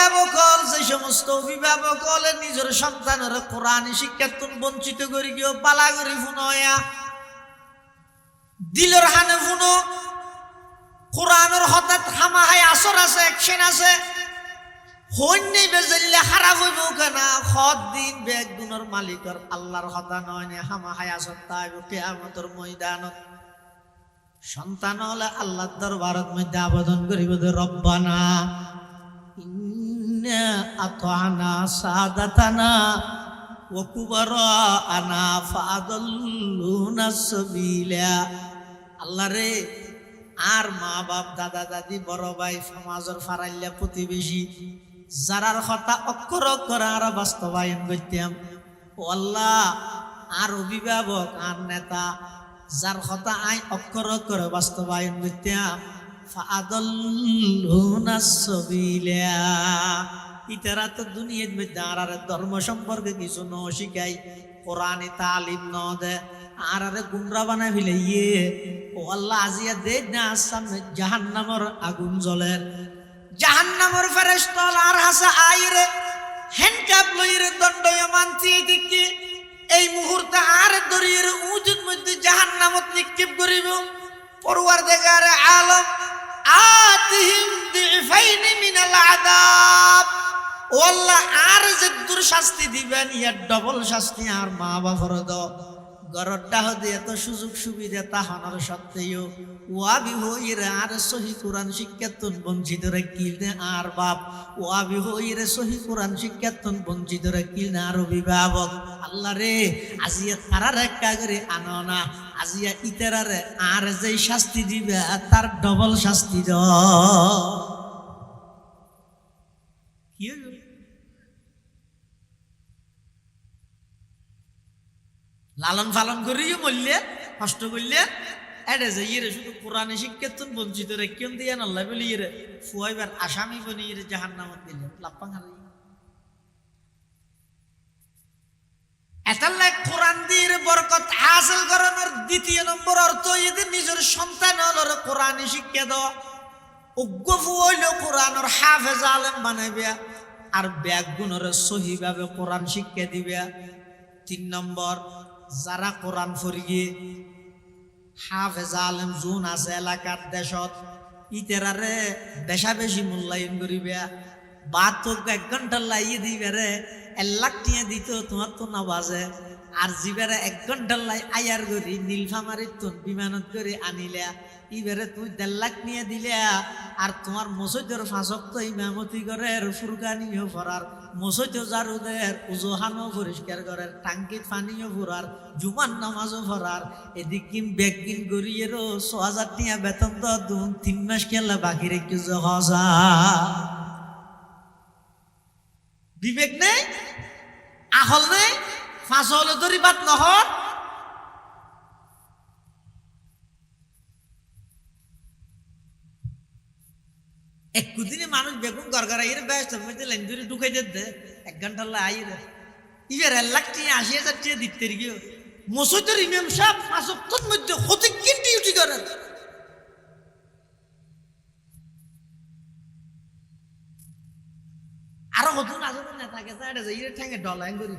অভিভাবক হল, যে সমস্ত অভিভাবক হলে নিজের সন্তানের কোরআনী শিক্ষাতুন বঞ্চিত করি গিয়ে পালা করি ফুনয়া দিলের হানে ফুনো কোরআনের হঠাৎ হামাহাই আসর আছে, অ্যাকশন আছে, হইনি বেজেলে খারাপ হইব কেনা সৎ দিন বেগ গুণর মালিকর আল্লাহর হতা নয় নে হামাহাই আসর তাই কিয়ামতের ময়দানত সন্তান হলে আল্লাহর দরবারত মধ্যে আবেদন করিব যে রব্বানা ইন্না আতানা সাদাতানা ওয়া কুবারানা ফাদাল্লুনা সাবিলা। আল্লাহ রে, আর মা বাপ দাদা দাদি বড় ভাই সমাজের ফারাইল্লা প্রতিবেশী যারার কথা অক্ষর অক্ষর আর বাস্তবায়ন করতাম, ও আল্লাহ আর অভিভাবক আর নেতা যার কথা আই অক্ষর অক্ষর বাস্তবায়ন করতাম ফাদাল্লুনা সাবিলা। ইতারা তো দুনিয়ার মধ্যে আর ধর্ম সম্পর্কে কিছু ন শিখাই, কোরআনে তালিম ন দে, আর গুমরা বানাই ফেলে ইয়ে ও আল্লাহ আজিয়া দে না সামনে জাহান্নামের আগুন জ্বলে, জাহান্নামের ফেরেশতা আর হাসা আইরে হ্যান্ডকাপ লইরে দণ্ডয়মান দিকে এই মুহূর্তে আর দরিয়ের উজুর মধ্যে জাহান্নামত নিক্ষেপ করিব। পরওয়ারদিগার আলম আতিহিম দিফাইনি মিনাল আযাব, ও আল্লাহ আর যে দূর শাস্তি দিবেন ইয়ার ডবল শাস্তি আর মা বাবার দাও। গরড্ডা হতে এত সুযোগ সুবিধা তাহানোর সত্ত্বেও ওয়াবি হইরে আর সহি কোরআন শিক্ষাতুন বঞ্চিত রাখিলে আর বাপ, ওয়াবি হইরে সহি কোরআন শিক্ষাতুন বঞ্চিত রাখিলে আর অভিভাবক। আল্লাহ রে, আজিয়া তারার একটা করে আনো না, আজিয়া ইতারারে আর যে শাস্তি দিবে তার ডবল শাস্তি দাও। কি লালন পালন করিও বললে কষ্ট করলে এড়ে যে ইয়ে শুধু কোরআনে শিক্ষাতুন বঞ্চিত রে কেন দিয়ে আল্লাহ বলি ইয়ে ফুয়াইবার আসামি বনি ইয়ে জাহান্নামত দিলে লাপ্পাং হারাই। এতাল্লাহ কোরআন দিয়ে বরকত হাসিল করানোর দ্বিতীয় নম্বর অর্থ এদের নিজের সন্তান হলো কোরআনে শিক্ষা দেওয়া। অজ্ঞ ফুয়াইল কোরআনের হাফেজ আলেম বানাইবে আর ব্যাগ গুণের সহিভাবে কোরআন শিক্ষা দিবে। 3 নম্বর, যারা কোরআন ফরিয়ে হাফেজ আলেম জুন আছে এলাকার দেশত ইতেরারে বেশা বেশি মূল্যায়ন করিবে। বাদ তো 1 ঘন্টা লাইয়ে দিবে রে 1 লাখ টিয়া দিত তোমার তো না বাজে, আর জিবারে 1 ঘন্টা লাই আয়ার করি নীলফামারির তো বিমানত করে আনিলে ইবারে তুই 1.5 লাখ নিয়ে দিলে, আর তোমার মসজিদের ফাঁসক তো ইমামতি করে ফুরকানিও ফরার, মসজিদ জারুদের উজোহানও পরিষ্কার করে, টাঙ্কিত পানিও ফুরার, জুমার নামাজও ফরার, এদিকিন বেগিন গড়িয়েরও 6,000 টিয়া বেতন তো 3 মাস খেলা বাকি রেখে হসা। বিবেক নেই, আহল নেই, ফাঁস হলে দরি বাদ নহর। একদিনে মানুষ বেগুন গড়গড়া এর ব্যস্ত মধ্যে লাইন ধরে ঢুকাই দে 1 ঘন্টা লাই রে ইবের 1 লাখ টিয়া 80,000 টিয়া দিতে গিয়ে মসজিদের ইমাম সাহেব 5 ওয়াক্তের মধ্যে কত কি ডিউটি করেন। আরো হতো না নেতা গেছে এটা যে ইরে ঠ্যাঙে ডলাইন করি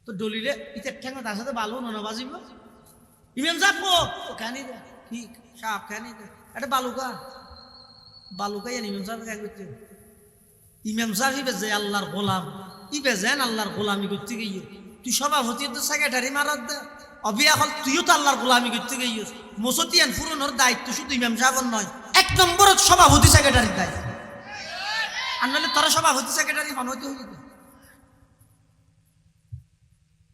তো ডলিলে ইটার ঠ্যাঙে তার সাথে ভালো না বাজিব। ইমাম সাহেব ও খানি দে ঠিক সাহেব খানি দে এটা বালুকা বালুকাই ইমাম সাহেব কাজ করতে। ইমাম সাহেব ইবে যে আল্লাহর গোলাম, ইবে যেন আল্লাহর গোলামি করতে গিয়ে তুই সভাপতি তো সেক্রেটারি মারাত দে অবিয়া হল, তুইও তো আল্লাহর গোলামি করতে গিয়ে মসজিদ পুরনোর দায়িত্ব শুধু ইমাম সাহেবের নয়, 1 নম্বরত সভাপতি সেক্রেটারির দায়িত্ব। আর নাহলে তোরা সভাপতি সেক্রেটারি হনইতে হইতে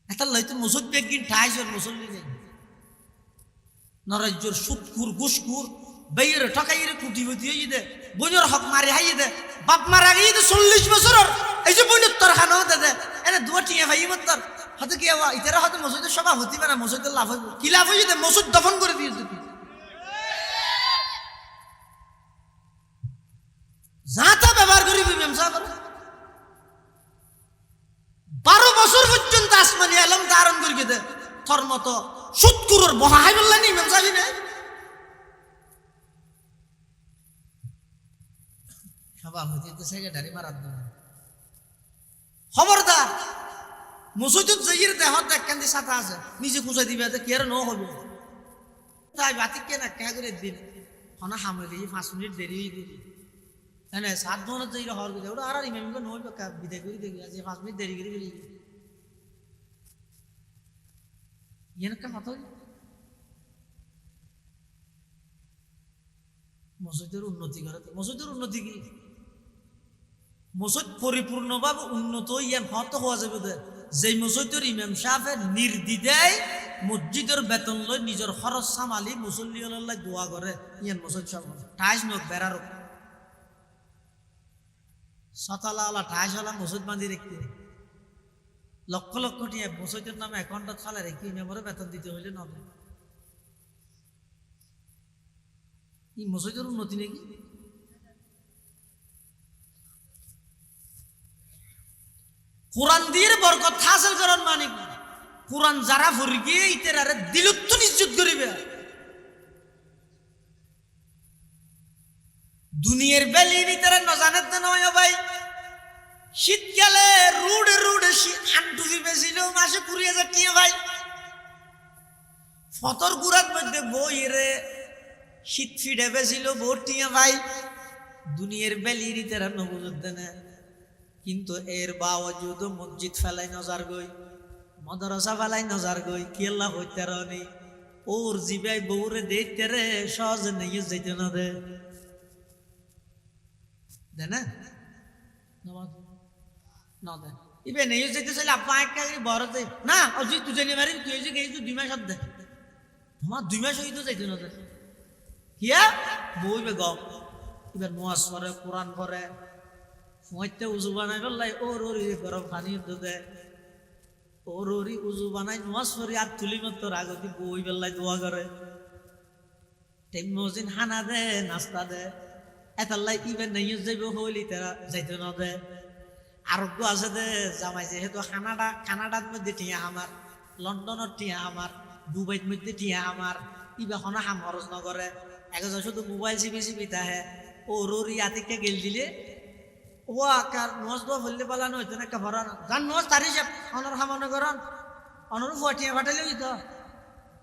এটা লইতে মসজিদ বেগিন ঠাইছ মুসল্লি নেই নরাজ্যর সুদকুর ঘুষকুর বেয়ের ঠকাইয়ের কুটিপতি হয়ে দে, বইনের হক মারি হাইয়ে দে, বাপ মারা গিয়ে 40 বছরের এই যে বইনের তোর খানো দে এনে 2 টিয়া ভাই মতর হয়তো কি হওয়া ইতারা হয়তো মসজিদের সভাপতি না মসজিদের লাভ হইব, কি লাভ হয়ে দে মসজিদ দফন করে দিয়ে তুই যা তা ব্যবহার করিবি। ইমাম সাহেব 12 বছর পর্যন্ত আসমানি আলম ধারণ করি দে তোর মতো সুদকুরের বহাই বললেন ইমাম সাহেব সভাপতি সেক্রেটারি মারাত দেব খবরদার মসজিদত যাইয়ের দেহত দেখেন সাথে আছে নিজে খুঁজে দিবে কি আর ন হবে তাই বাতিক কেন কে করে দিন হনা হামে দিয়ে 5 মিনিট দেরি হয়ে দিবি এনে 7 ঘন্টা যাই হওয়ার কথা ওটা আর ইমামকে নয় বিদায় করে দেখি আজ 5 মিনিট দেরি করে গেলি ইয়েন কা কথা মসজিদের উন্নতি করে মসজিদের উন্নতি কি মসজিদ পরিপূর্ণভাবে উন্নত ইয়ান হত হওয়া যাবে যে মসজিদের ইমাম সাহেব নির্দ্বিধায় মসজিদের বেতন লই নিজের খরচ সামালি মুসল্লি আল্লাহ দোয়া করে ইয়ান মসজিদ সব টাইস নক বেড়ার সতালা আলা টাইস আলা মসজিদ বাঁধি রাখতে লক্ষ লক্ষ টিয়া মসজিদের নামে অ্যাকাউন্টত ফালে রেখে ইমামের বেতন দিতে হইলে নবে এই মসজিদের উন্নতি নাকি কোরআন দিয়ে বরকত হাসিল করার মানে কোরআন যারা ভরি গিয়ে ইতেরারে দিলত নিশ্চিত করিবে দুনিয়ার বেলি ইতেরা ন জানেত নয় ভাই শীতকালে রুডে রুডে আন্টু দিবেছিল মাসে 20,000 টাকা ভাই ফতর গুড়ার মধ্যে বই রে শীত ফিডে বেছিল বহুত টিয়া ভাই দুনিয়ার বেলি ইতেরা ন বুঝতে না কিন্তু এর বাওয়াজুদ মসজিদ ফেলাই নজর গই মাদ্রাসা ফেলাই নজর গই কি আল্লাহ হইতে রানি ওর জিবাই বউরে দেখতে রে সহজ নিয়ে যেতে না দে না না দে ইবে নিয়ে যেতে চাইলে আপা একটা বড় দে না অজি তুই জানি মারি তুই যে গেই তুই 2 মাস দে তোমার 2 মাস হইতো যাইতে না দে কিয়া বউবে গম এবার নামাজ পড়ে কোরআন পড়ে মইতে উজু বানাই বললাই ওর গরম পানি দে ওর উজু বানাই নামাজ পড়ি আর তুলি মত রাগতি বই বেল্লাই দোয়া করে টাইম মজিন হানা দে নাস্তা দে এতাল্লাই ইবেন নাই যাইব হইলি তারা যাইতে না দে আরোগ্য আছে দে জামাই যেহেতু কানাডার মধ্যে টিয়া আমার লন্ডনের টিয়া আমার দুবাইর মধ্যে টিয়া আমার ইবে হনা হাম খরচ নকরে একজন শুধু মোবাইল চিপি তাহে ওর ইয়াতিকে গেল দিলে ও আকার নজ দোয়া ফেললে পালা নইতো না একটা ভরা জান নজ তারি সব অনর হামানো করন অনর ফুয়া ফাটালে হইত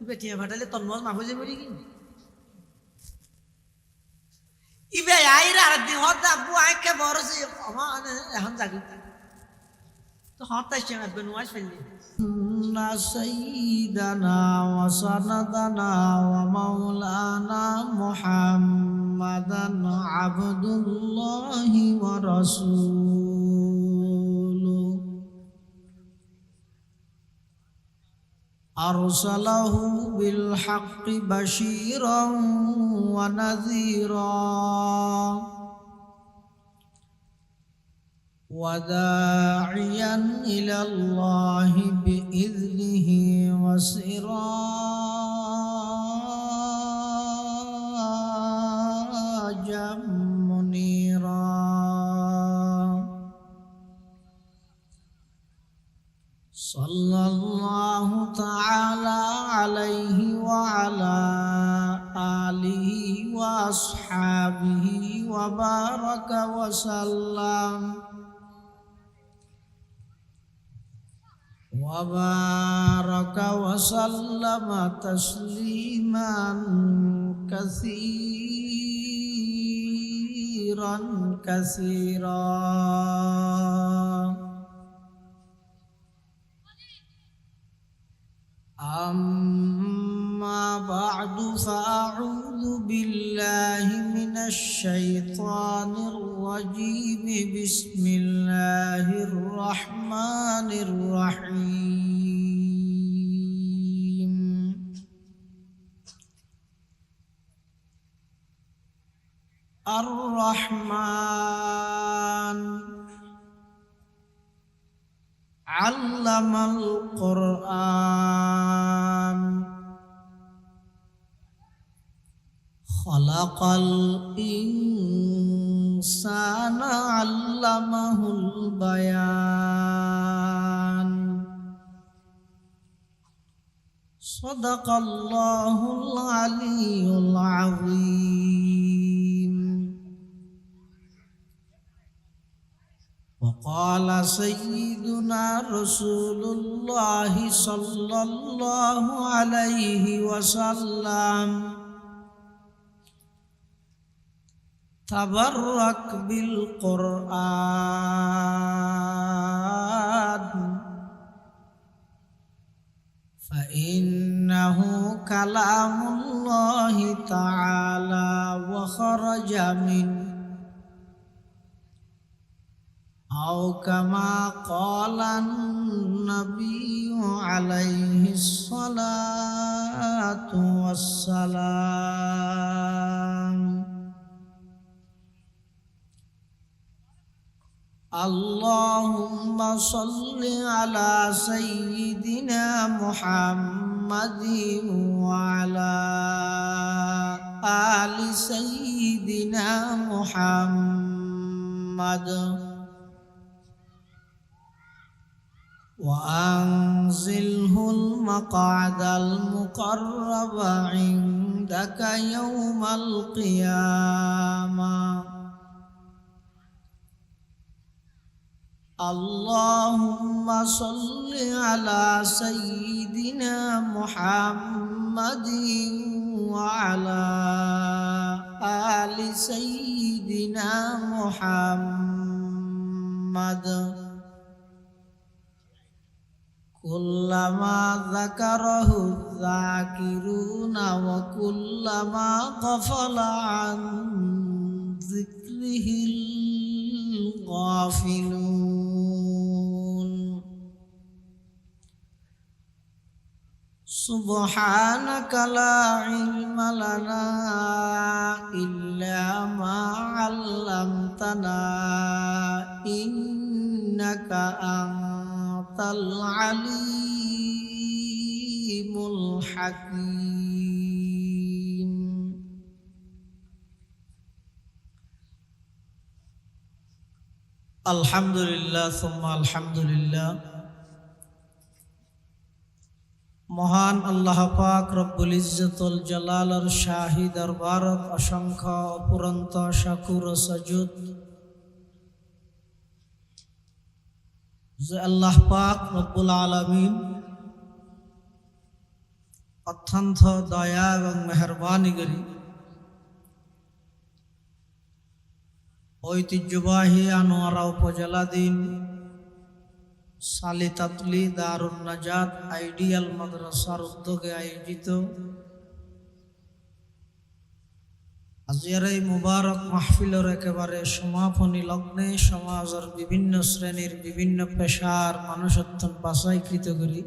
ইবে টিয়া ফাটালে তোর নজ মাফে যাবি কি ইবে আইরা আর দিন হতা বু আইকে বড় সে আমার এখন জাগি তো হতা সে না বেনুয়াস ফেললি না সাইয়্যিদানা ওয়া সানাদানা ওয়া মাওলানা মুহাম্মাদান আবদুল্লাহি ওয়া রাসূলুহু أرسله بالحق بشيرا ونذيرا وداعيا إلى الله بإذنه وسراجا منيرا صلى الله تعالى عليه وعلى آله وأصحابه وبارك وسلم تسليما كثيرا كثيرا أما بعد فأعوذ بالله من الشيطان الرجيم بسم الله الرحمن الرحيم الرحمن علم القرآن خلق الإنسان علمه البيان صدق الله العلي العظيم وقال سيدنا رسول الله صلى الله عليه وسلم تبرك بالقرآن فإنه كلام الله تعالى وخرج منه أو كما قال النبي عليه الصلاة والسلام اللهم صل على سيدنا محمد وعلى آل سيدنا محمد وأنزله المقعد المقرب عندك يوم القيامة اللهم صل على سيدنا محمد وعلى آل سيدنا محمد كلما ذكره الذاكرون وكلما غفل عن ذكره الغافلون سبحانك لا علم لنا إلا ما علمتنا إنك أنت العليم الحكيم الحمد لله ثم الحمد لله মহান আল্লাহ পাক রব্বুল ইজ্জতুল জালালের শাহী দরবারত অসংখ্য অপুরন্ত শাকুর ও সাজুদ যে আল্লাহ পাক রব্বুল আলামিন অত্যন্ত দয়া এবং মেহেরবানি করি ঐতিহ্যবাহী আনোয়ারা উপজেলাধীন সালিতাতলি দারুন নাজাত আইডিয়াল মাদ্রাসার উদ্যোগে আয়োজিত আজকের এই মুবারক মাহফিলের একেবারে সমাপনী লগ্নে সমাজের বিভিন্ন শ্রেণীর বিভিন্ন পেশার মানুষত্ব বাছাইকৃত করি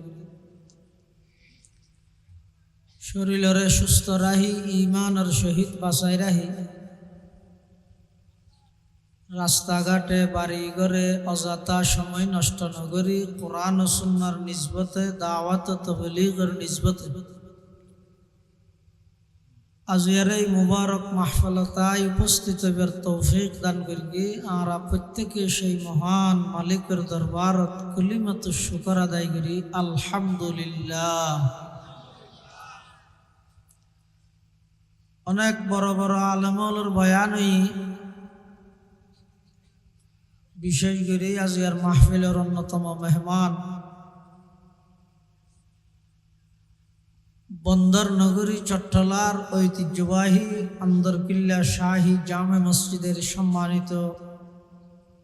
শরীরের সুস্থ রাহি ইমানের সহিত বাছাই রাহি রাস্তাঘাটে বাড়ি ঘরে অযথা সময় নষ্ট নগরী কোরআন ও সুন্নাহর নিসবতে দাওয়াত ও তাবলীগের নিসবতে আজকের এই মুবারক মাহফিলতায় উপস্থিত হবার তৌফিক দান করি আমরা প্রত্যেকে সেই মহান মালিকের দরবারত কালিমাতু শুকর আদায় করি আলহামদুলিল্লাহ। অনেক বড় বড় আলেমুলের বয়ানই বিশেষ করে আজকের মাহফিলের অন্যতম মেহমান বন্দর নগরী চট্টলার ঐতিহ্যবাহী আন্দরকিল্লা শাহী জামে মসজিদের সম্মানিত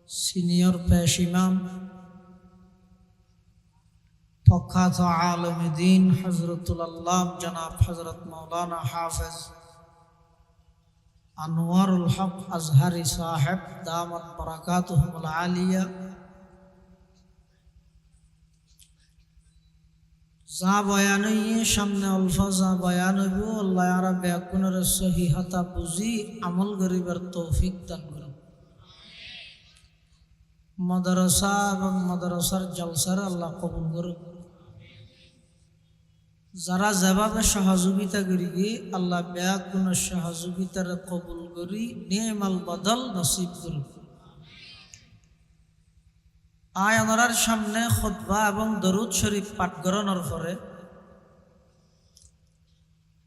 সিনিয়র পেশ ইমাম প্রখ্যাত আলেমে দ্বীন হযরতুল আল্লাহ জনাব হযরত মাওলানা হাফেজ আনোয়ারুল হক আজহারি সাহেব দামাত বারাকাতুহুল আলিয়া যা বয়ান সামনে অল্প যা বয়ান হইব আল্লাহ আরা ব্যাকুনের সহিহতা বুঝি আমল গরিবের তৌফিক দান করুন। মাদ্রাসা এবং মাদ্রাসার জলসার আল্লাহ কবুল করুন। যারা যেভাবে সহযোগিতা করি আল্লাহ ব্যাকুনের সহযোগিতার কবুল করি নেমাল বদল নসিব করুন। আয়ানরার সামনে খুতবা এবং দরুদ শরীফ পাঠ করানোর পরে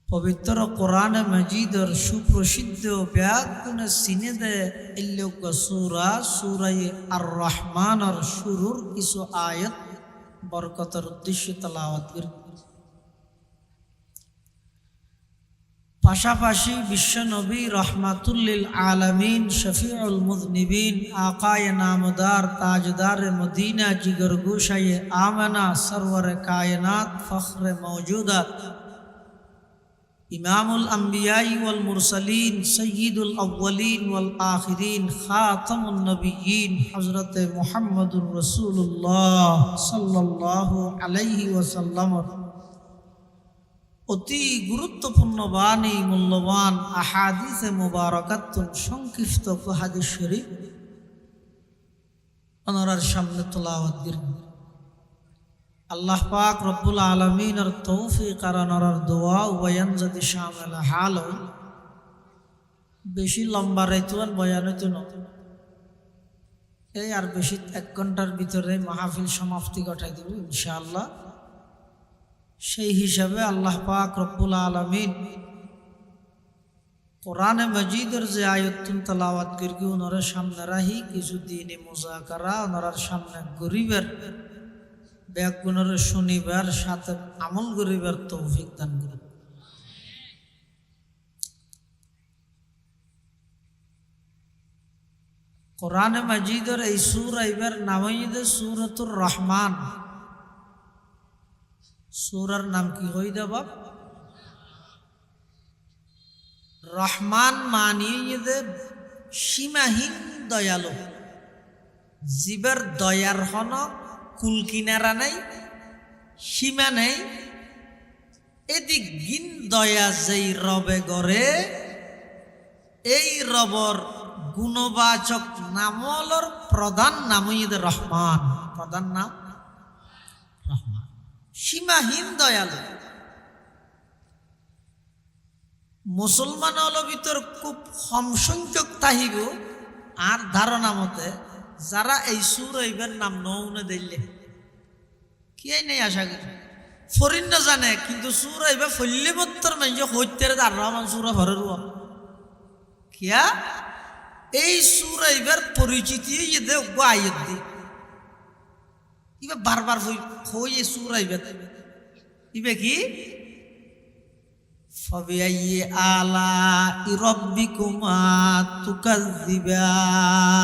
পবিত্র কোরআন মজিদর সুপ্রসিদ্ধ ব্যাগুণে সিনেদে ইল্লোক সূরা সূরায়ে আর রহমানের শুরুর কিছু আয়াত বরকতের উদ্দেশ্যে তেলাওয়াত করি। পাশাপাশি বিশ্বনবী রহমাতুল্লিল আলামিন শফিউল মুযনিবিন আকায়ে নামদার তাজদার মদিনা জিগর গোশায়ে আমানা সরওয়ার কায়নাত ফখরে মওজুদাত ইমামুল আম্বিয়াই ওয়াল মুরসালিন সয়্যিদুল আউয়ালিন ওয়াল আখিরিন খাতামুন নবিয়্যিন হযরতে মুহাম্মদুর রাসূলুল্লাহ সাল্লাল্লাহু আলাইহি ওয়াসাল্লাম অতি গুরুত্বপূর্ণ বাণী মূল্যবান আহাদিসে মুবারাকাতুন সংক্ষিপ্ত হাদিস শরীফ ওনার সামনে তেলাওয়াত করি। আল্লাহ পাক রব্বুল আলামিনের তৌফিক আর ওনার দোয়া বয়ান যদি শামিল হাল হয়, বেশি লম্বা রাইতুয়ান বয়ান হইতো না, এই আর বেশি 1 ঘন্টার ভিতরে মাহফিল সমাপ্তি ঘটাই দেব ইনশাআল্লাহ। সেই হিসাবে আল্লাহ পাক রব্বুল আলামিন কোরআনে মজিদের যে আয়াতুন তেলাওয়াত করি ওনার সামনে রাহি কিছু দিনে মুযাকারা ওনার সামনে গরিবের ব্যাগুণের শনিবার সাথে আমল গরিবের তৌফিক দান করুন। কোরআনে মজিদের এই সূরা এবার নাম হইছে সূরাতুর রহমান। সূরার নাম কি হইদা বাপ? রহমান মানিয়ে সীমাহীন দয়ালু, জীবের দয়ার হন কুল কিনারা নাই, সীমা নেই। এদিক গিন দয়া যেই রবে গড়ে, এই রবর গুণবাচক নামলর প্রধান নাম হইছে রহমান। প্রধান নাম রহমান, সীমাহীন দয়ালু। মুসলমান হল ভিতর খুব কম সংখ্যক তাহিব আর ধারণা মতে যারা এই সূরা এবার নাম নৌনে দিলে কি নেই আশা করি ফরিন না জানে, কিন্তু সূরা এবার ফল্লি বত্তর মাইজ হইতে আর রহমান সূরা ভরের কিয়া এই সূরা এবার পরিচিতি দে আয়ত দি ইবে বারবার হই এই সূরা এবার ইবে কি ফাবিআইয়ি আলা'i রাব্বিকুমা তুকাযযিবান।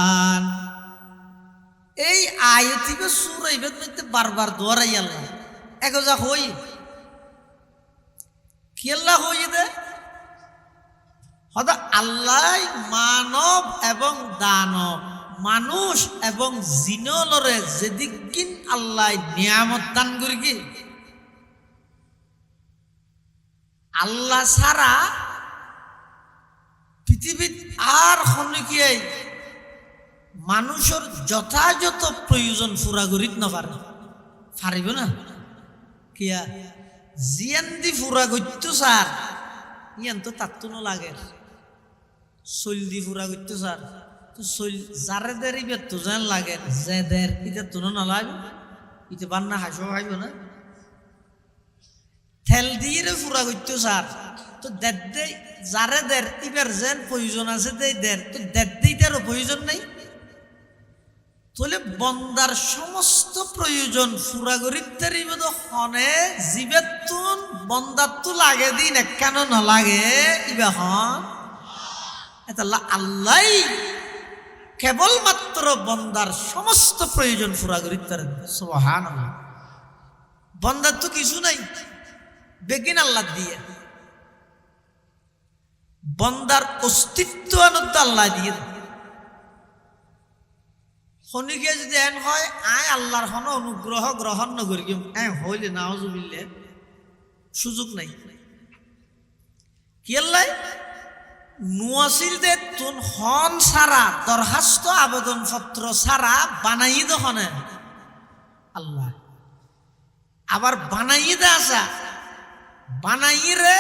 এই আয়াতিবে সূরা ইবের মধ্যে বারবার দোয়ারাই আল্লাহ একজা হই কি আল্লাহ হই দে হদা আল্লাহ মানব এবং দানব, মানুষ এবং জিনলরে যেদিকিন আল্লাহ নিয়ামত দান করি কি আল্লাহ ছাড়া পৃথিবীত আর হনিকিয়াই মানুষের যথাযথ প্রয়োজন পুরা করিত না পারিব না। কিয়া জিয়ান দি পুরা করতো স্যার ইয়ান তো তার তো লাগে, চল দি পুরা করতো স্যার তো চল যারে দের ইবার তো যেন লাগে যে দের ইটা তো না লাগে, ইটা বান্না হাসো খাইব না। তেল দিয়ে পুরা করতো স্যার তো দেড় দে যারে দের ইবার যেন প্রয়োজন আছে দেই দের তো দেড় দিটারও প্রয়োজন নেই। তাহলে বন্দার সমস্ত প্রয়োজন পুরা করিতে হনে জীবের তুন বন্দার তো লাগে দিন কেন না লাগে ইবা হন এটা আল্লাহ কেবলমাত্র বন্দার সমস্ত প্রয়োজন পুরা করিতে। সুবহানাল্লাহ। বন্দার তো কিছু নাই বেগিন আল্লাহ দিয়ে, বন্দার অস্তিত্ব আনন্দ আল্লাহ দিয়ে। শনিকে যদি এন হয় আয় আল্লাহর হন অনুগ্রহ গ্রহণ নকরি হইলে নাউজুবিল্লাহ সুযোগ নাই। কি আল্লাহ নুয়াসির দে তুন হন সারা দরখাস্ত আবেদন পত্র সারা বানাই দখনে আল্লাহ আবার বানাই দে আসা বানাই রে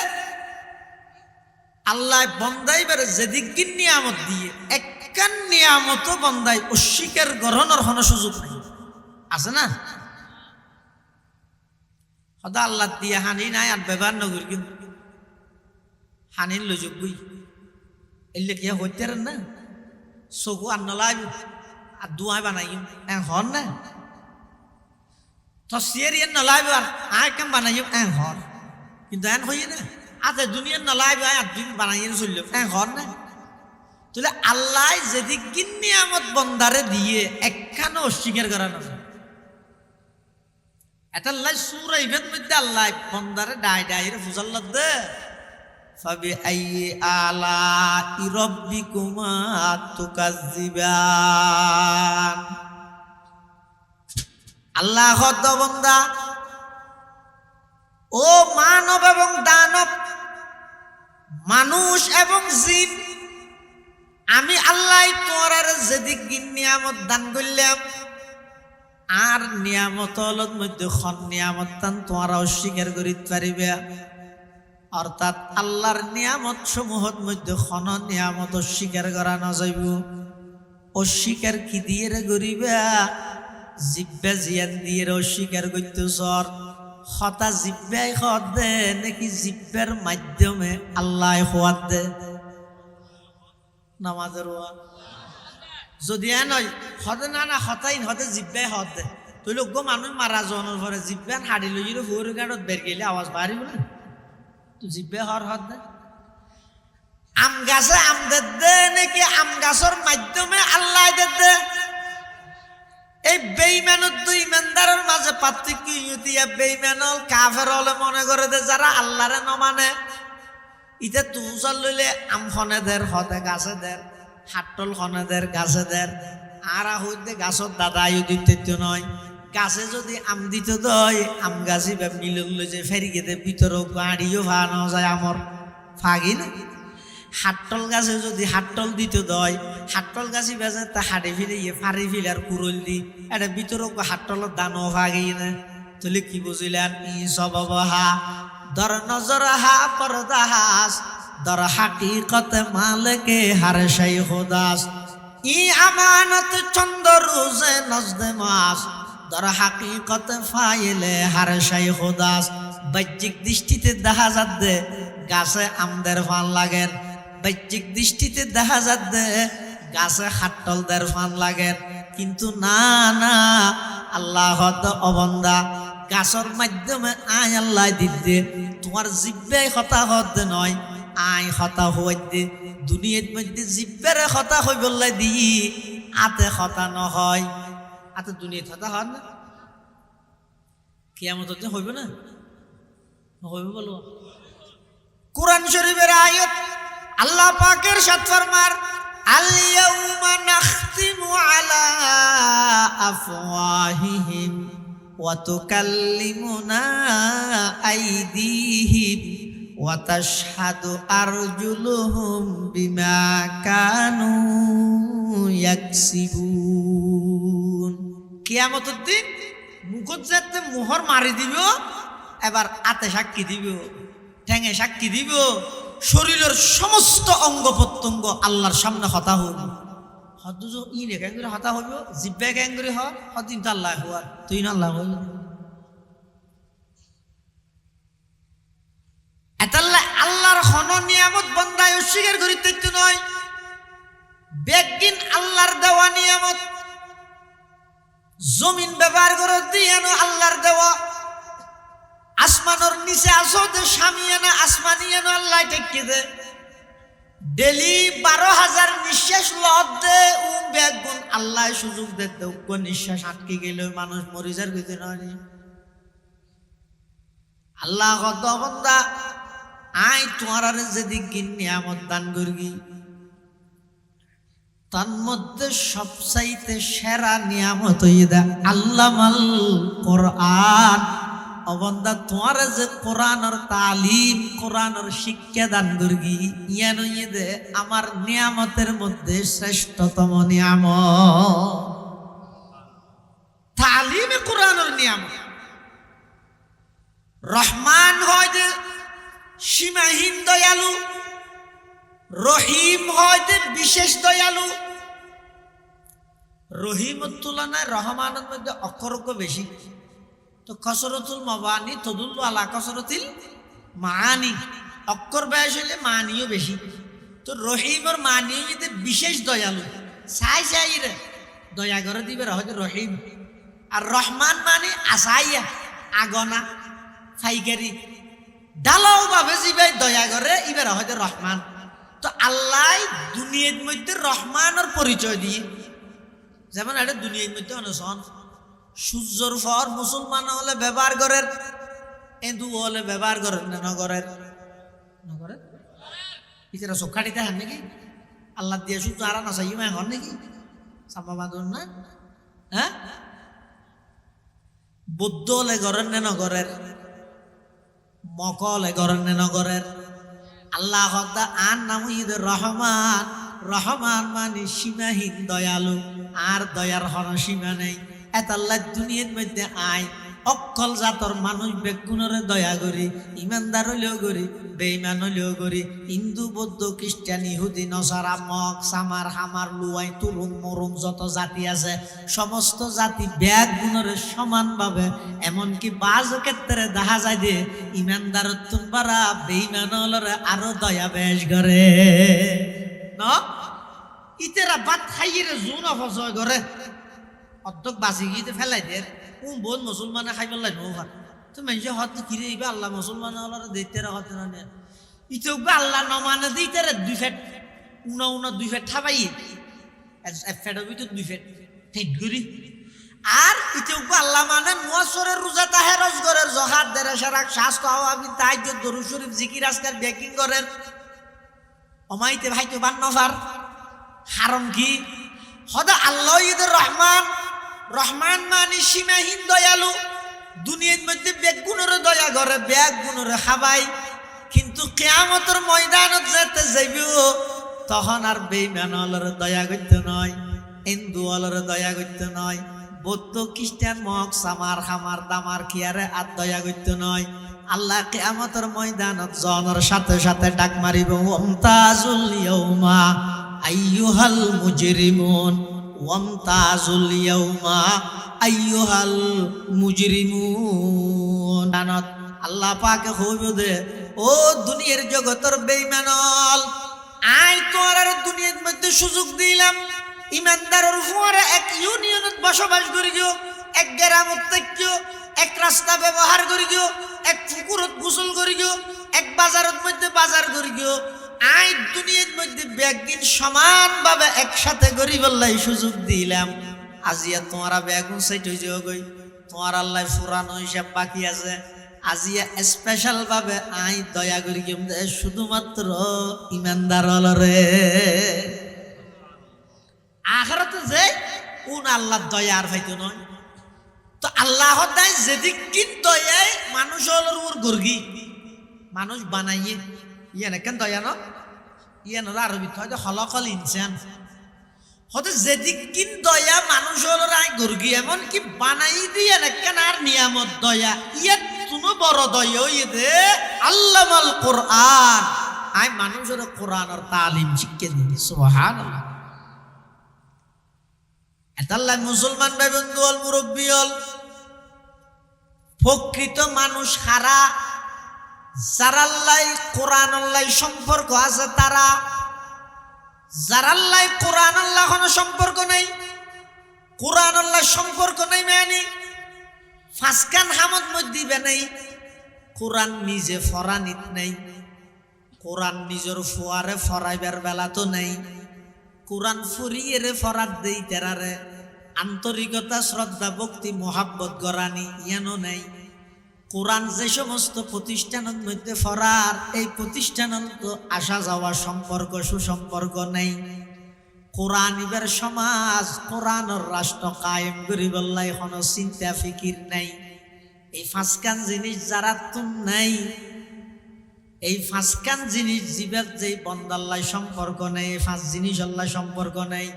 আল্লাহ বন্দাই বেড়ে যেদিক নিয়ামত দিয়ে একখান নিয়ামত বন্দাই অস্বীকার গ্রহণের হন সুযোগ নাই আছে না। সদা আল্লাহ দিয়ে হানি নাই আর ব্যবহার নগর কিন্তু হানির লজুগুই এলে কি হইতে না চকু আর নলাইব আর দুয়াই বানাইম হর না তো সিয়ারিয়ান নলাইব আর কেম বানাইম হর কিন্তু এন হইয়ে না আতে দুনিয়ার নলাইব আর দিন বানাইয়ে চলল হর না তাহলে আল্লাহ যদি নিয়ামত বন্দারে দিয়ে একখানো অস্বীকার করানো এটা লাই সুরা ইভেন্ট মধ্যে আল্লাহ বন্দারে ডাই ডাই রে ফুজাল্লা দে ফাবি আইয়ি আলা রাব্বিকুমা তুকাজ্জিবান আল্লাহ হদ বন্দা ও মানব এবং দানব মানুষ এবং জিন আমি আল্লাহ তোমার যেদিক নিয়ামত দান করলাম আর নিয়ামত মধ্যে খন নিয়ামত দান তোমার অস্বীকার করিতে পারিবে অর্থাৎ আল্লাহর নিয়ামত সমূহর মধ্যে খন নিয়ামত অস্বীকার করা না যাইব অস্বীকার কি দিয়ে করিবে জিব্বা জিয়ান দিয়ে অস্বীকার করতে সর হতা জিব্বাই হত দে নাকি জিব্বার মাধ্যমে আল্লাহ হওয়াত দে নামাজের যদি নয় হতে না হতাই হতে জিব্বাই হত দে তুই লোক মানুষ মারা জনের পরে জিব্বান হাড়ি লই হুর গাড়ত বের গেলে আওয়াজ বাড়িব না তুই জিব্বাই হর হত দে আম গাছে আম দে নাকি আম গাছের মাধ্যমে আল্লাহ দে এই বেঈমানত দুই ইমানদারের মাঝে পার্থক্য ইউতিয়া বেঈমানল কাফের হলে মনে করে দে যারা আল্লাহরে ন মানে ইতে তুষার লইলে আম খনে দের হতে গাছে দের হাটল খনে দের গাছে দের আর হইতে গাছত দাদা আয়ু দিতে নয় গাছে যদি আম দিত দয় আম গাছি বা মিলল যে ফেরি গেতে ভিতর গাড়িও ভানো যায় আমর ফাগি না হাটল গাছে যদি হাটল দিত দয় হাটল গাছি বেজে তা হাড়ে ফিরে ফাড়ি ফিলে আর কুরল দি এটা ভিতর হাটলের দানও ভাগি না তাহলে কি বুঝিলেন ই সব হা দর নজর হা পরদাহাস দর হাকিকত মালকে হার শাই খোদাস ই আমানত চন্দ রোজে নজদে মাস দর হাকিকত ফাইলে হার শাই খোদাস বাহ্যিক দৃষ্টিতে দেখা যাচ্ছে গাছে আমদের ফান লাগেন বাহ্যিক দৃষ্টিতে দেখা যাচ্ছে গাছে হাটলদের ফান লাগেন কিন্তু না না আল্লাহ অবন্দা গাছর মাধ্যমে আয় আল্লাহ দিতে তোমার জিব্বাই হতা হতে নয় আয় হতা হইতে দুনিয়ার মধ্যে জিব্বারে হতা হই বললাই দি আতে হতা নহয় আতে দুনিয়াত হতা হন না কিয়ামত হইব না হইব বলো কোরআন শরীফের আয়াত আল্লাহ পাকের সাথ ফরমার আল ইয়াউমা নাখতিমু আলা আফওয়াহিহিম ওয়া তুকাল্লিমুনা আইদিহিম ওয়া তাশহাদু আরজুলুহুম বিমা কানু ইয়াকসিবুন কিয়ামতের দিন মুখত যাতে মোহর মারি দিব এবার আতে সাক্ষী দিব ঠ্যাঙে সাক্ষী দিব শরীরের সমস্ত অঙ্গ প্রত্যঙ্গ আল্লাহর সামনে হতা হইব হত ই রে কেন করে হতা হইব জিব্বা কেন করে হদিন তো আল্লাহ হওয়ার তুই না আল্লাহ হইব এতাল্লাহ আল্লাহর হন নিয়ামত বন্দায় অস্বীকার করিতে নয় বেগিন আল্লাহর দেওয়া নিয়ামত জমিন ব্যবহার করে দিয়ে আল্লাহর দেওয়া আসমানোর নিচে আসো দে সামিয়ানা আসমানিয়ানো আল্লাহ টেকে দে ডেলি 12,000 নিঃশ্বাস লদ দে বেগুন আল্লাহ সুযোগ দে নিঃশ্বাস আটকে গেলে মানুষ মরে যার গেতে নয় আল্লাহ কত বন্দা আই তোমার যেদিক নিয়ামত দান করবি তার মধ্যে সবচাইতে সেরা নিয়ামত হইয়ে দে আল্লামাল কোরআন অবন্দা তোমার যে কোরআনের তালিম কোরআনের শিক্ষা দান করবি ইয়ান হইয়ে দে আমার নিয়ামতের মধ্যে শ্রেষ্ঠতম নিয়ামত তালিমে কোরআনের নিয়ামত রহমান হয় যে সীমাহীন দয়ালু রহিম হয় যে বিশেষ দয়ালু রহিমের তুলনায় রহমানের মধ্যে অক্ষরক বেশি তো কসরতুল মাবানি তদুল্লু আলা কসরতিল মাআনি অক্ষর বয়স হইলে মানিও বেশি। তো রহিমর মানিও যদি বিশেষ দয়ালু, চাই চাই রে দয়া করে দিবে হয়তো রহিম। আর রহমান মানে আসাইয়া, আগনা ফাইকারি ডালাও ভাবে জিবাই দয়া করে ইবার হয়তো রহমান। তো আল্লাহ দুনিয়ার মধ্যে রহমানের পরিচয় দিয়ে, যেমন এটা দুনিয়ার মধ্যে অনুসরণ সূর্যর ফর মুসলমান হলে ব্যবহার করেন, এন্দু হলে ব্যবহার করেন না নগরের নগরের ইতারা চোখাটিতে হান নাকি আল্লাহ দিয়ে সূর্য আরা না চাই এখন নাকি চাপা বাঁধন না। হ্যাঁ, বৌদ্ধ হলে করেন না নগরের, মকলে করেন না নগরের। আল্লাহ আন নাম ঈদের রহমান। রহমান মানে সীমাহীন দয়ালু, আর দয়ার হন সীমা নেই। এত আল্লাহ দুনিয়ার মধ্যে আয় অক্ষল জাতর মানুষ বেগুনরে দয়া করি, ইমানদার হইলেও করি, বেঈমান হইলেও করি, হিন্দু বৌদ্ধ খ্রিস্টান ইহুদি নসারা মগ সামার হামার লুয়াই তুরুং মরুং যত জাতি আছে সমস্ত জাতি ব্যাগ গুণরে সমানভাবে, এমনকি বাজ ক্ষেত্রে দেখা যায় যে ইমানদার তুমবারা বেঈমান হলরে আরো দয়া বেশ করে ন ইতেরা বাদ খাইয়ে জোন অপচয় করে অর্ধক বাঁচি গিয়ে ফেলাই দে বোন মুসলমানে খাই পেলাই নৌকার। তো মানুষ হত কিনে দিবে আল্লাহ মুসলমান দেখতে হতে না ইতো আল্লাহ নমানে দিতে দুই ফেট উনা উনা দুই ফেট ঠাবাই এক ফেটের ভিতর দুই ফেট ফেট করি। আর ইতো আল্লাহ মানে মুয়াসরের রোজা তাহে রজগরের জহার দেরে সারাক স্বাস্থ্য আওয়ামী তাইজ দরুদ শরীফ জিকির আজকাল বেকিং করেন অমাইতে ভাইতে বান্নফার হারম কি হদা আল্লাহ ঈদের রহমান। রহমান মানে সীমাহীন দয়ালু, দুনিয়ার মধ্যে বেগুনের দয়া করে, বেগুনের খাবাই। কিন্তু কিয়ামতের ময়দানত যেতে যাইব তখন আর বেঈমানর দয়া করতে নয়, হিন্দুওয়ালার দয়া করতে নয়, বৌদ্ধ খ্রিস্টান মগ সামার খামার দামার খিয়ারে আর দয়া করতে নয়। আল্লাহ কিয়ামতের ময়দানত জনের সাথে সাথে ডাক মারিব, ওয়ামতাজুল ইয়াউমা আইয়ুহাল মুজরিমুন, ওয়ামতাজুল ইয়াউমা আইয়ুহাল মুজরিমুন। আল্লাহ পাকে হইব দে ও দুনিয়ার জগতের বেঈমানল, আই তোর আর দুনিয়ার মধ্যে সুযোগ দিলাম ইমানদারের উপরে এক ইউনিয়নত বসবাস করি গিয়ে, এক গ্রামত থাকিও, এক রাস্তা ব্যবহার করি গিয়ে, এক পুকুরত গোসল করি গিয়ে, এক বাজারের মধ্যে বাজার করি গিয়ে, আই দুনিয়ার মধ্যে ব্যাগিন সমানভাবে একসাথে গরিবল্লাই সুযোগ দিলাম। আজিয়া তোমারা ব্যাগুন সাইট হয়ে যাও গই, তোমার আল্লাহ ফুরানো হিসাব বাকি আছে। আজিয়া স্পেশাল ভাবে আই দয়া করি শুধুমাত্র ইমানদার হলরে আখেরাতে যে কোন আল্লাহ দয়া আর পাইতো নয়। তো আল্লাহ দায় যেদিক কিন দয়ায় মানুষ হলর ওর গর্গি মানুষ বানাইয়ে ইয়ান কেন দয়া ন ইয়ান আরবিত হয়তো হলকল ইনসান হয়তো যেদিক কিন দয়া মানুষ হলর আই গর্গি এমন কি বানাই দিয়ে কেন আর নিয়ামত দয়া ইয়াত তুমি বড় দয়া ইয়ে দে আল্লামাল কোরআন আই মানুষের কোরআনের তালিম শিক্ষা দিই। সুবহানাল্লাহ। এতাল্লাহ মুসলমান ভাই বন্ধু হল মুরব্বী হল প্রকৃত মানুষ হারা যারাল্লাই কোরআন আল্লাহ সম্পর্ক আছে তারা, যারাল্লাই কোরআন আল্লাহ কোনো সম্পর্ক নাই, কোরআন আল্লাহ সম্পর্ক নাই মানে ফাসকান হামদ মধ্যে নেই, কোরআন নিজে ফরানিত নেই, কোরআন নিজের ফুয়ারে ফরাইবার বেলা তো নেই, কোরআন ফুরিয়ে রে ফরাত দেই তেরারে আন্তরিকতা শ্রদ্ধা ভক্তি মোহাব্বত গরানি ইয়ানো নেই। কোরআন যে সমস্ত প্রতিষ্ঠানের মধ্যে ফরার এই প্রতিষ্ঠানের তো আসা যাওয়া সম্পর্ক সুসম্পর্ক নেই। কোরআন ইবার সমাজ কোরআনের রাষ্ট্র কায়েম করিবল্লাই কোনো চিন্তা ফিকির নাই। এই ফাঁসকান জিনিস যারা তুম নাই, এই ফাঁসকান জিনিস জীবের যে বন্দাল্লাই সম্পর্ক নেই, এই ফাঁস জিনিস আল্লাহ সম্পর্ক নেই।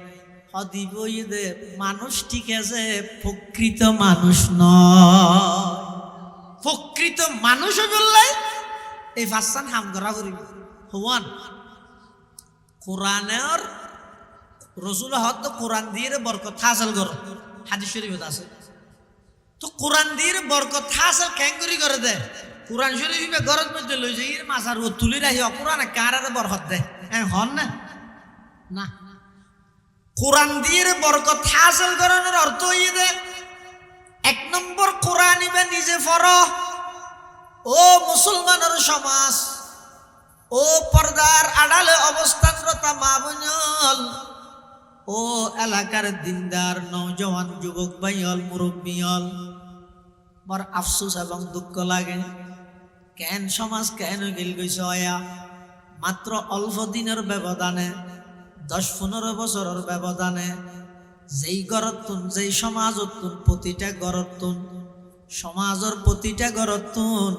হদিব দে মানুষ ঠিক আছে, প্রকৃত মানুষ নয়। প্রকৃত মানুষ বললাই এই ফাঁসান হাম করা করিব হওয়ান কোরআনের রসুল হত কোরআন দিয়ে বরকত হাসিল কর হাদিস শরীফত আছে। তো কোরআন দিয়ে বরকত হাসিল কেন করি করে দে কোরআন শরীফে গরজ মধ্যে লই যাই মাছার ও তুলি রাখি কোরআনে কারারে বরকত দে হন না না কোরআন দিয়ে বরকত হাসিল করানোর অর্থ হইয়ে দে এক নম্বর কোরআন ইবে নিজে পড়ো ও মুসলমানের সমাজ ও পর্দার আড়ালে অবস্থানরত মা বোনল ও এলাকার দিনদার নওজওয়ান যুবক ভাইল মুরব্বীল বড় আফসোস এবং দুঃখ লাগে কেন সমাজ কেন গেল গেছে মাত্র অল্প দিনের ব্যবধানে 10-15 বছরের ব্যবধানে যেই গড়তুন যেই সমাজতুন প্রতিটা গড়তুন সমাজের প্রতিটা গড়তুন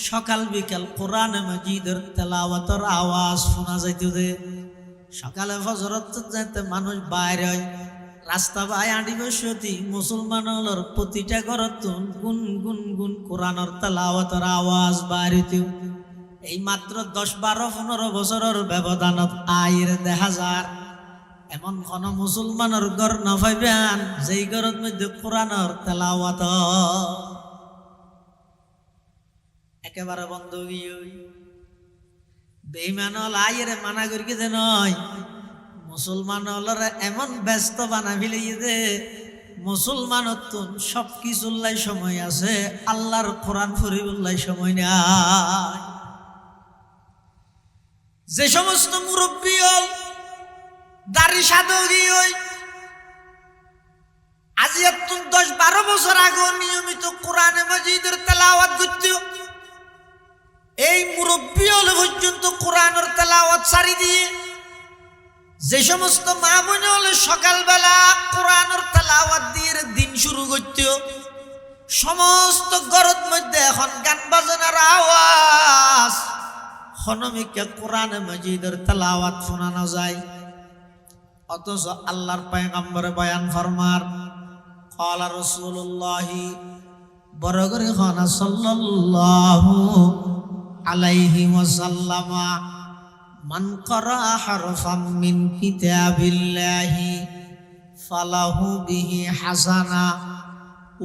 সকাল বিকাল কোরআন মাজিদের তেলাওয়াতের আওয়াজ শোনা যাইত দে সকালে ফজরত যাইতে মানুষ বাইরে হয় রাস্তা বাই আঁটি বসতি মুসলমানের প্রতিটা গড়তুন গুন গুন গুন কোরআনের তেলাওয়াতের আওয়াজ বাইরেতেও এই মাত্র 10-12-15 বছরের ব্যবধানত আয়ের দেখা যায় এমন কোন মুসলমানের ঘর না পাইবেন যেই ঘরের মধ্যে কোরআনের তেলাওয়াত একেবারে বন্ধ গিয়ে বেঈমান আয়ের মানা করি যে নয় মুসলমান হলরা এমন ব্যস্ত বানা ফেলিয়ে যে মুসলমানতুন সব কিছুল্লাই সময় আছে আল্লাহর কোরআন ফরিবুল্লাই সময় নাই যে সমস্ত মুরব্বী হল দাড়ি সাধকি হই আজি এতুন 10-12 বছর আগে নিয়মিত কোরআনে মাজিদের তেলাওয়াত করত এই মুরব্বী হলে পর্যন্ত কোরআনের তেলাওয়াত সারি দিয়ে যে সমস্ত মা বোন হলে সকালবেলা কোরআনের তেলাওয়াত দিয়ে দিন শুরু করত সমস্ত ঘরের মধ্যে এখন গান বাজনার আওয়াজ হনমিকে কোরআনে মাজিদের তেলাওয়াত শোনানো যায় অথচ আল্লাহর পয়গম্বর বয়ান ফরমার ক্বালা রাসূলুল্লাহ বড় করে খানা সাল্লাল্লাহু আলাইহি ওয়াসাল্লাম মান ক্বারা হারফাম মিন কিতাবিল্লাহি ফালাহু বিহি হাসানা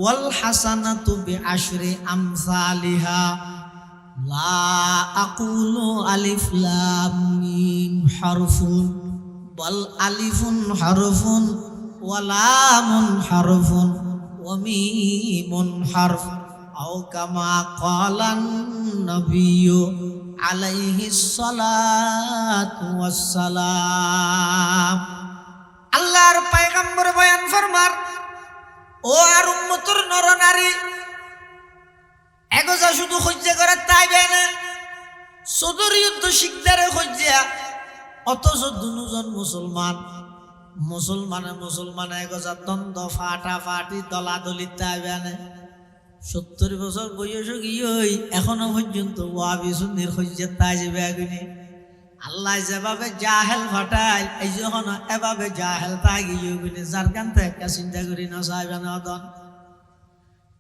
ওয়াল হাসানাতু বিআশরি আমসালিহা লা আকুলু আলিফ লাম মিম হারফুন বল আলিফুন হারফুন ওয়া লামুন হারফুন ওয়া মিমুন হারফ আও কামা ক্বালান নবিয়্যু আলাইহিস সালাতু ওয়াস সালাম আল্লাহর পয়গম্বর বয়ান ফরমার ও আর উম্মতের নরনারী এগোজা শুধু হজ্জা করে তাই বেনে সদর যুদ্ধ শিখদারে হজ্জা অথচ দুজন মুসলমান এগোজা দ্বন্দ্ব ফাটাফাটি দলাদলি তাই বেনে 70 বছর বয়স গিয়ে এখনো পর্যন্ত ওয়াবি সুন্নির হজ্জা তাই যাবে আগুনে আল্লাহ যেভাবে জাহেল ফাটায় এই যখন এভাবে জাহেল তাই গিয়ে যার গান তো একটা চিন্তা করি না চাইবে না দন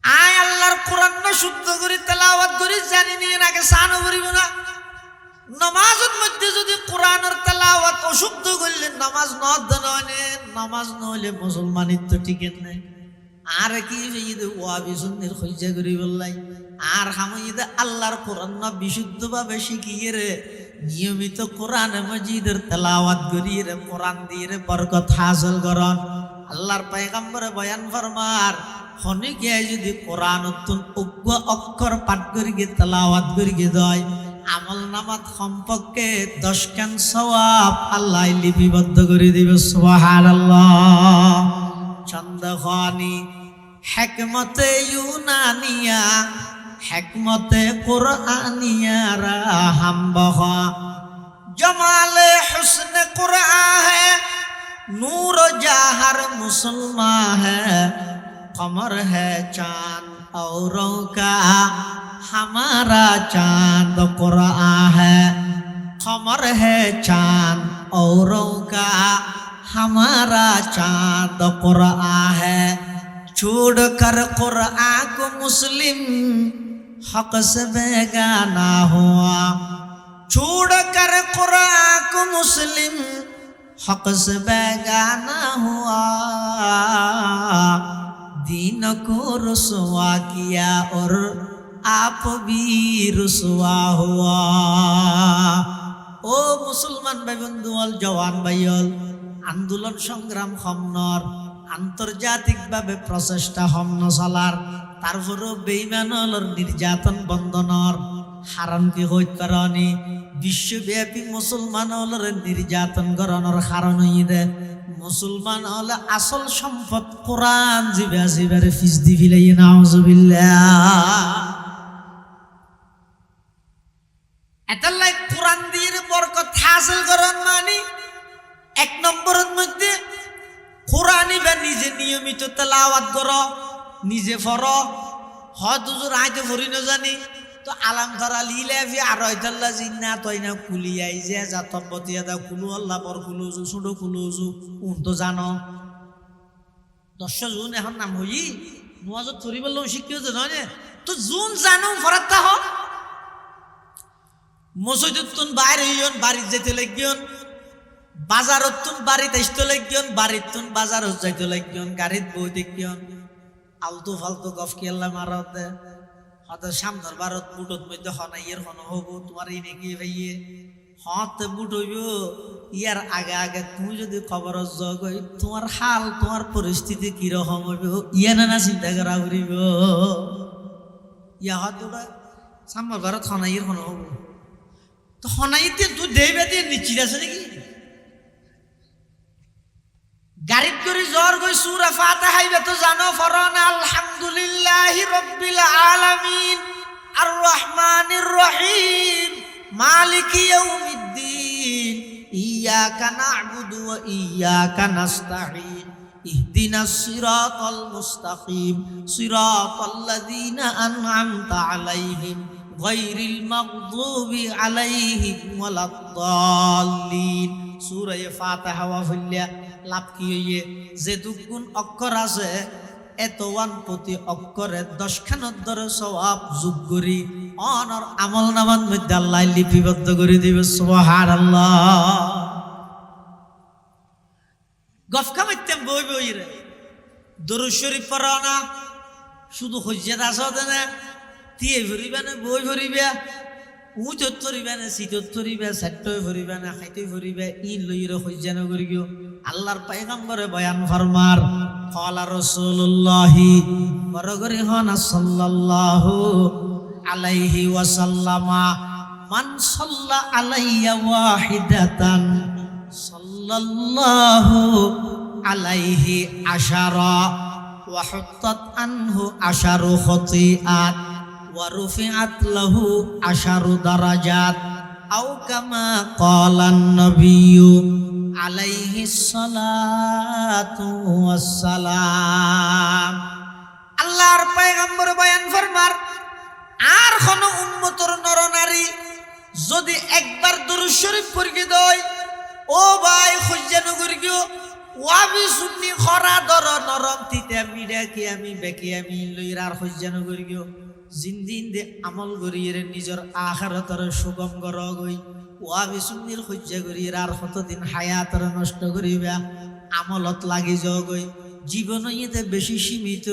আয় আল্লাহর কোরআন শুদ্ধ করে তেলাওয়াত করে জানি নিয়ে নাকি সানও করিব না নামাজের মধ্যে যদি কোরআনের তেলাওয়াত অশুদ্ধ করলে নামাজ নামাজ নহলে মুসলমানিত্ব টিকেন নাই আর কি ওয়াবি সুন্নির হজ্জা করি বললাই আর হামিদ আল্লাহর কোরআন বিশুদ্ধভাবে শিখিয়ে রে নিয়মিত কোরআনে মাজিদের তেলাওয়াত করিয়ে রে কোরআন দিয়ে রে বরকত হাসিল করন আল্লাহর পয়গম্বরে বয়ান ফরমার হনিকে যদি কোরআন উগ্র অক্ষর পাঠ করি গে তেলাওয়াত করি গে দয় আমল নামাত সম্পর্কে 10 কান সওয়াব আল্লাহ লিপিবদ্ধ করে দিবে সুবহানাল্লাহ চন্দ্রখানি হিকমতে ইউনানিয়া হিকমতে কুরআনিয়া রাহাম বহা জমালে হুসনে কুরআন है नूर जहर मुसलमान है कमर है चांद औरों का हमारा चांद कुरआन है कमर है चांद औरों का हमारा चांद कुरआन है छोड़ कर कुरआन को मुस्लिम हक से बेगाना हुआ छोड़ कर कुरआन को मुस्लिम हक से बेगाना हुआ दीन को रुसवा किया और आप भी रुसवा हुआ। ও মুসলমান ভাই বন্ধু অল জওয়ান ভাইল, আন্দোলন সংগ্রাম হমনর আন্তর্জাতিকভাবে প্রচেষ্টা হমন চলার, তারপরও বেঈমানর নির্যাতন বন্ধনর হারান কি হইত পারনি। বিশ্বব্যাপী মুসলমান হলের নির্যাতন করানোর কারণ হইদে মুসলমান হলে আসল সম্পদ কোরআন জিবা জিবারে ফিস দি ফিলাই নাউজুবিল্লাহ। এটালাই কোরআন দিয়ে বরকত হাসিল করার মানে এক নম্বরের মধ্যে কোরআনই বা নিজে নিয়মিত তেলাওয়াত করো, নিজে পড়ো। হয়তো জোর আইতে পড়ি না জানি তো আলাম ধরা লিলাফি আর হয়তাল্লা জিন্না তৈ না কুলিয়াই যে জাতবতিয়া দা কুলু আল্লাহ পর কুলুজু ছোট কুলুজু উন তো জানো 10 জুন এখন নাম হই নোয়াজত ধরি বললো শিখিও যে নয় তো জুন জানো ফরাত্তা হ মসজিদতুন বাইরে হইয়ন বাড়িতে যেতে লাগিয়ন, বাজারতুন বাড়িতে আসতে লাগিয়ন, বাড়িতুন বাজারত যাইতে লাগিয়ন, গাড়িত বই দেখিয়ন আলতু ফালতু গফ কি আল্লাহ মারত দে হয়তো সামনের ভারত বুটত মধ্যে হনাইয়ের হন হব তোমার এই নাকি ভাইয়ে হত বুট হইব। ইয়ার আগে আগে তুমি যদি খবর যোগ হই তোমার হাল তোমার পরিস্থিতি কিরকম হইব ইয়া না চিন্তা করা করিব। ইয়া হয়তো সামনের ভারত হনাইয়ের হন হব তো হনাইতে তুই দেবে দিয়ে নিশ্চিত আছে নাকি? গাড়িত করে জ্বর গই সূরা ফাতিহা হাইবে তো জানো ফরনা আলহামদুলিল্লাহি রাব্বিল আলামিন আর রহমানির রহিম মালিকি ইয়াউমিদ্দিন ইয়াকা না'বুদু ওয়া ইয়াকা নাস্তাঈন ইহদিনাস সিরাতাল মুস্তাকিম সিরাতাল্লাযীনা আন'আমতা আলাইহিম গায়রিল মাগদুবি আলাইহিম ওয়ালাদ-দাল্লিন। সূরা ফাতিহা ওয়া ফুল্লা লাভ কি হইয়ে যে দুগুণ অক্ষর আছে এত ওয়ান প্রতি অক্ষরে 10 খানত ধরে সওয়াব যোগ করি অনর আমল নামার মধ্যে আল্লাহ লিপিবদ্ধ করে দিবে। সুবহানাল্লাহ। গফকা মধ্যে বই বই রে দরুদ শরীফ পড়া না শুধু হজ্জাত আসতে না তিয়ে ভরিবে না বই ভরিবে উঁচত ফরিবে না শীতত ফরিবে সেট্টই ফরিবে না খাইতে ফরিবে ই লইরে হজ্জান করি গিয়ে আল্লাহর পয়গম্বরে বয়ান ফরমার ক্বালা রাসূলুল্লাহি বরগরি হনা সাল্লাল্লাহু আলাইহি ওয়াসাল্লামা মান সাল্লা আলাইয়া ওয়াহিদাতান সাল্লাল্লাহু আলাইহি আশারা ওয়া হুত্তাত আনহু আশারু খতিআত ওয়া রুফিআত লাহু আশারু দারাজাত আও কামা ক্বালান নবিয়্যু আলাইহিস সালাতু ওয়াস সালাম। আল্লাহর পয়গম্বর বয়ান ফরমার আর কোন উম্মতর নরনারী যদি একবার দরুদ শরীফ পড়ি দেয় ও ভাই খুঁজানো করি গিয়ে ওয়াবি সুন্নি খরা দর নরম তিতে মিডা কি আমি বেকি আমি লইরার খুঁজানো করি গিয়ে জিন্দিন দে আমল করিয়ে নিজের আখিরাতের সুগম কর গই ওয়াবি সুন্নির খুঁজা করিয়ে আর কতদিন হায়াতের নষ্ট করিবা আমলত লাগি যাও গই জীবন ইতে বেশি সীমিত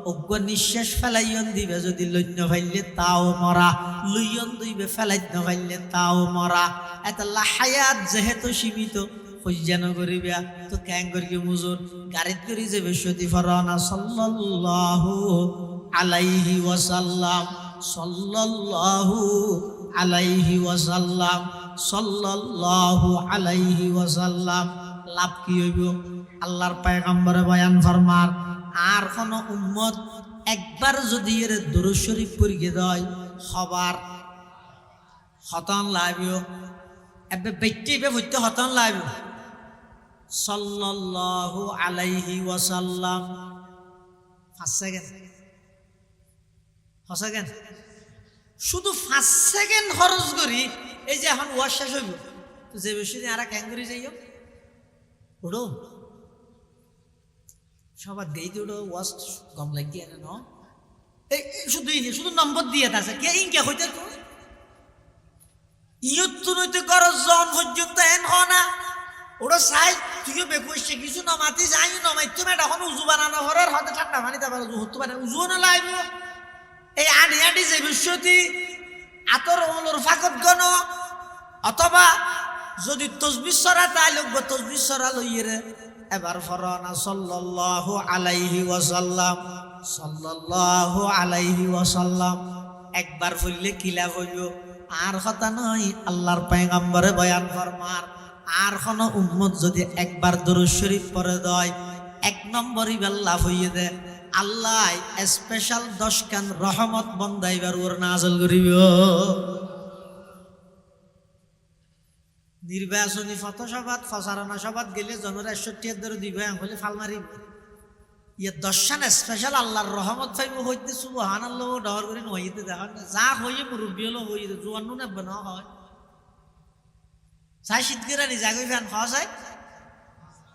অজ্ঞ নিঃশ্বাস ফেলাইয়ন দিবে যদি লৈন্য ফাইলে তাও মরা লইয়ন দিবে ফেলাইত না ফাইলে তাও মরা এটা হায়াত যেহেতু সীমিত খুঁজানো করিবা তো ক্যাং করি মুজুর গাড়িত করি যে বেশি ফরনা সাল্লাল্লাহু আলাইহি ওয়াসাল্লাম সাল্লাল্লাহু আলাইহি ওয়াসাল্লাম সাল্লাল্লাহু আলাইহি ওয়াসাল্লাম। লাভ কি হইব? আল্লাহর পয়গম্বরে বয়ান ফরমার আর কোন উম্মত একবার যদি এর দরুদ শরীফ পড়িয়ে দেয় সবার হতন লাইব এবে বেটিবে হইতে হতন লাইব সাল্লাল্লাহু আলাইহি ওয়াসাল্লাম 5 সেকেন্ড হসাকেন শুধু 5 সেকেন্ড খরচ করি এই যে এখন ওয়াজ শেষ হইব তো যে বেশি দিন আর ক্যাং করে যাইও ওড়ো সবার দেই দিও ওয়াজ কম লাগিয়ে না ন এই শুধু নম্বর দিয়ে আছে কে ইনকে হইতে তো ইয়ত নইতে কর জন পর্যন্ত এন হনা ওরা চাই তুইও বেকুইছে কিছু নমাতি যাই নমাই তুমি এখন উজু বানানো ঘরের হাতে ঠান্ডা পানি তারপর উজু হতে পারে উজুও না লাগবে এই আনি আনি যে বিশ্বতি আতর ওলর ফাকত গণ অথবা যদি তসবিহ সরা তাই লোক তসবিহ সরা লইরে এবার ফরনা সাল্লাল্লাহু আলাইহি ওয়াসাল্লাম সাল্লাল্লাহু আলাইহি ওয়াসাল্লাম একবার বললে কিলা হইব আর কথা নয় আল্লাহর পয়গম্বরে বয়ান ফরমার আর কোন উম্মত যদি একবার দরুদ শরীফ পড়ে দেয় এক নম্বরই আল্লাহ হইয়ে দে আল্লাহ স্পেশাল 10 কান রহমত বন্দাইবার ওর নাযিল করিব নির্বাচনী ফটোসভাত প্রচারণা সভাত গেলে জনের 61 ধরে দিবে হলে ফাল মারিব ইয়ে 10 কান স্পেশাল আল্লাহর রহমত পাইব হইতে সুবহানাল্লাহ ডর করে নইতে দেখেন যা হইয়ে মুরব্বি হলো হইতে জোয়ান নুনে বনা হয় চাই শীতগিরা নিজা কই ফ্যান খাওয়া যায়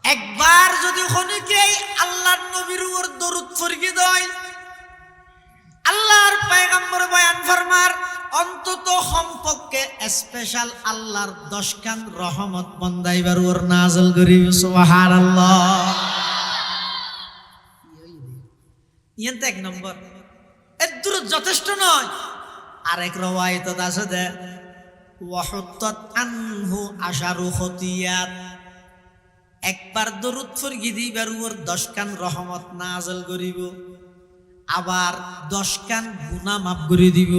একবার যদি খনিকে আল্লাহর নবীর উপর দরুদ ফরকি দেয় আল্লাহর পয়গম্বর বয়ান ফরমার অন্তত সম্পর্কে স্পেশাল আল্লাহর 10 কান রহমত বন্দাইবার ওর নাযিল করিব সুবহানাল্লাহ ইয়েন এক নম্বর এর দরুদ যথেষ্ট নয় আরেক রওয়ায়াত আছে দে ওয়াহুত্তাত আনহু আশারু খতিয়াত একবার দরুদ ফরকি দিবার ওর 10 কান রহমত নাযিল করিব আবার 10 কান গুনাহ মাফ করে দিব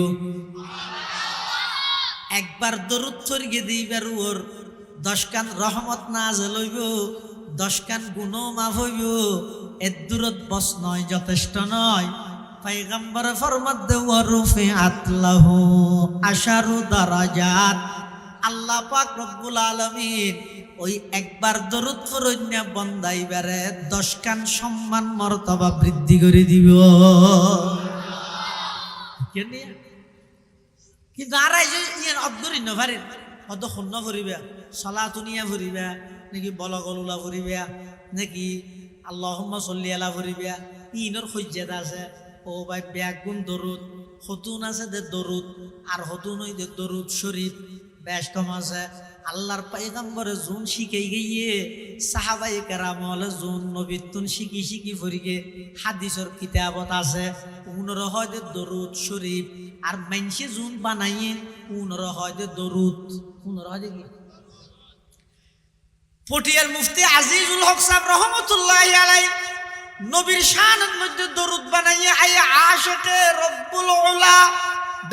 একবার দরুদ ফরকি দিবার ওর 10 কান রহমত নাযিল হইব 10 কান গুনাহ মাফ হইব এর দরুদ বস নয় যথেষ্ট নয় পয়গম্বর ফরমাত দে ওয়ারফিআত লাহু আশারু দারাজাত আল্লাহ পাক রব্বুল আলামিন ওই একবার দরুদ ফরন্যা বন্দাইবারে 10 কান সম্মান মর্তবা বৃদ্ধি করে দিব কেন কিন্তু আর এই যে ইয়ে অদ্দরি ন পারেন অদ খন্ন করিবা সালাতুনিয়া করিবা নাকি বলগলুলা করিবা নাকি আল্লাহুম্মা সাল্লি আলা করিবা ইনর খজ্জাত আছে ও ভাই ব্যাগুন দরুদ হতুন আছে দে দরুদ আর হতুন হই দে দরুদ শরীফ বেশ কম আছে আল্লাহর পয়গম্বরে জুন শিখাই গিয়ে সাহাবাই কেরামল জুন নবীতুন শিখি শিখি ফরিকে হাদিসের কিতাবত আছে উনর হয় দে দরুদ শরীফ আর মানসে জুন বানাইয়ে উনর হয় দে দরুদ উনর হয় দে কি পটিয়ার মুফতি আজিজুল হক সাহেব রহমতুল্লাহি আলাইহি নবীর শানের মধ্যে দরুদ বানাইয়ে আই আশিকে রব্বুল উলা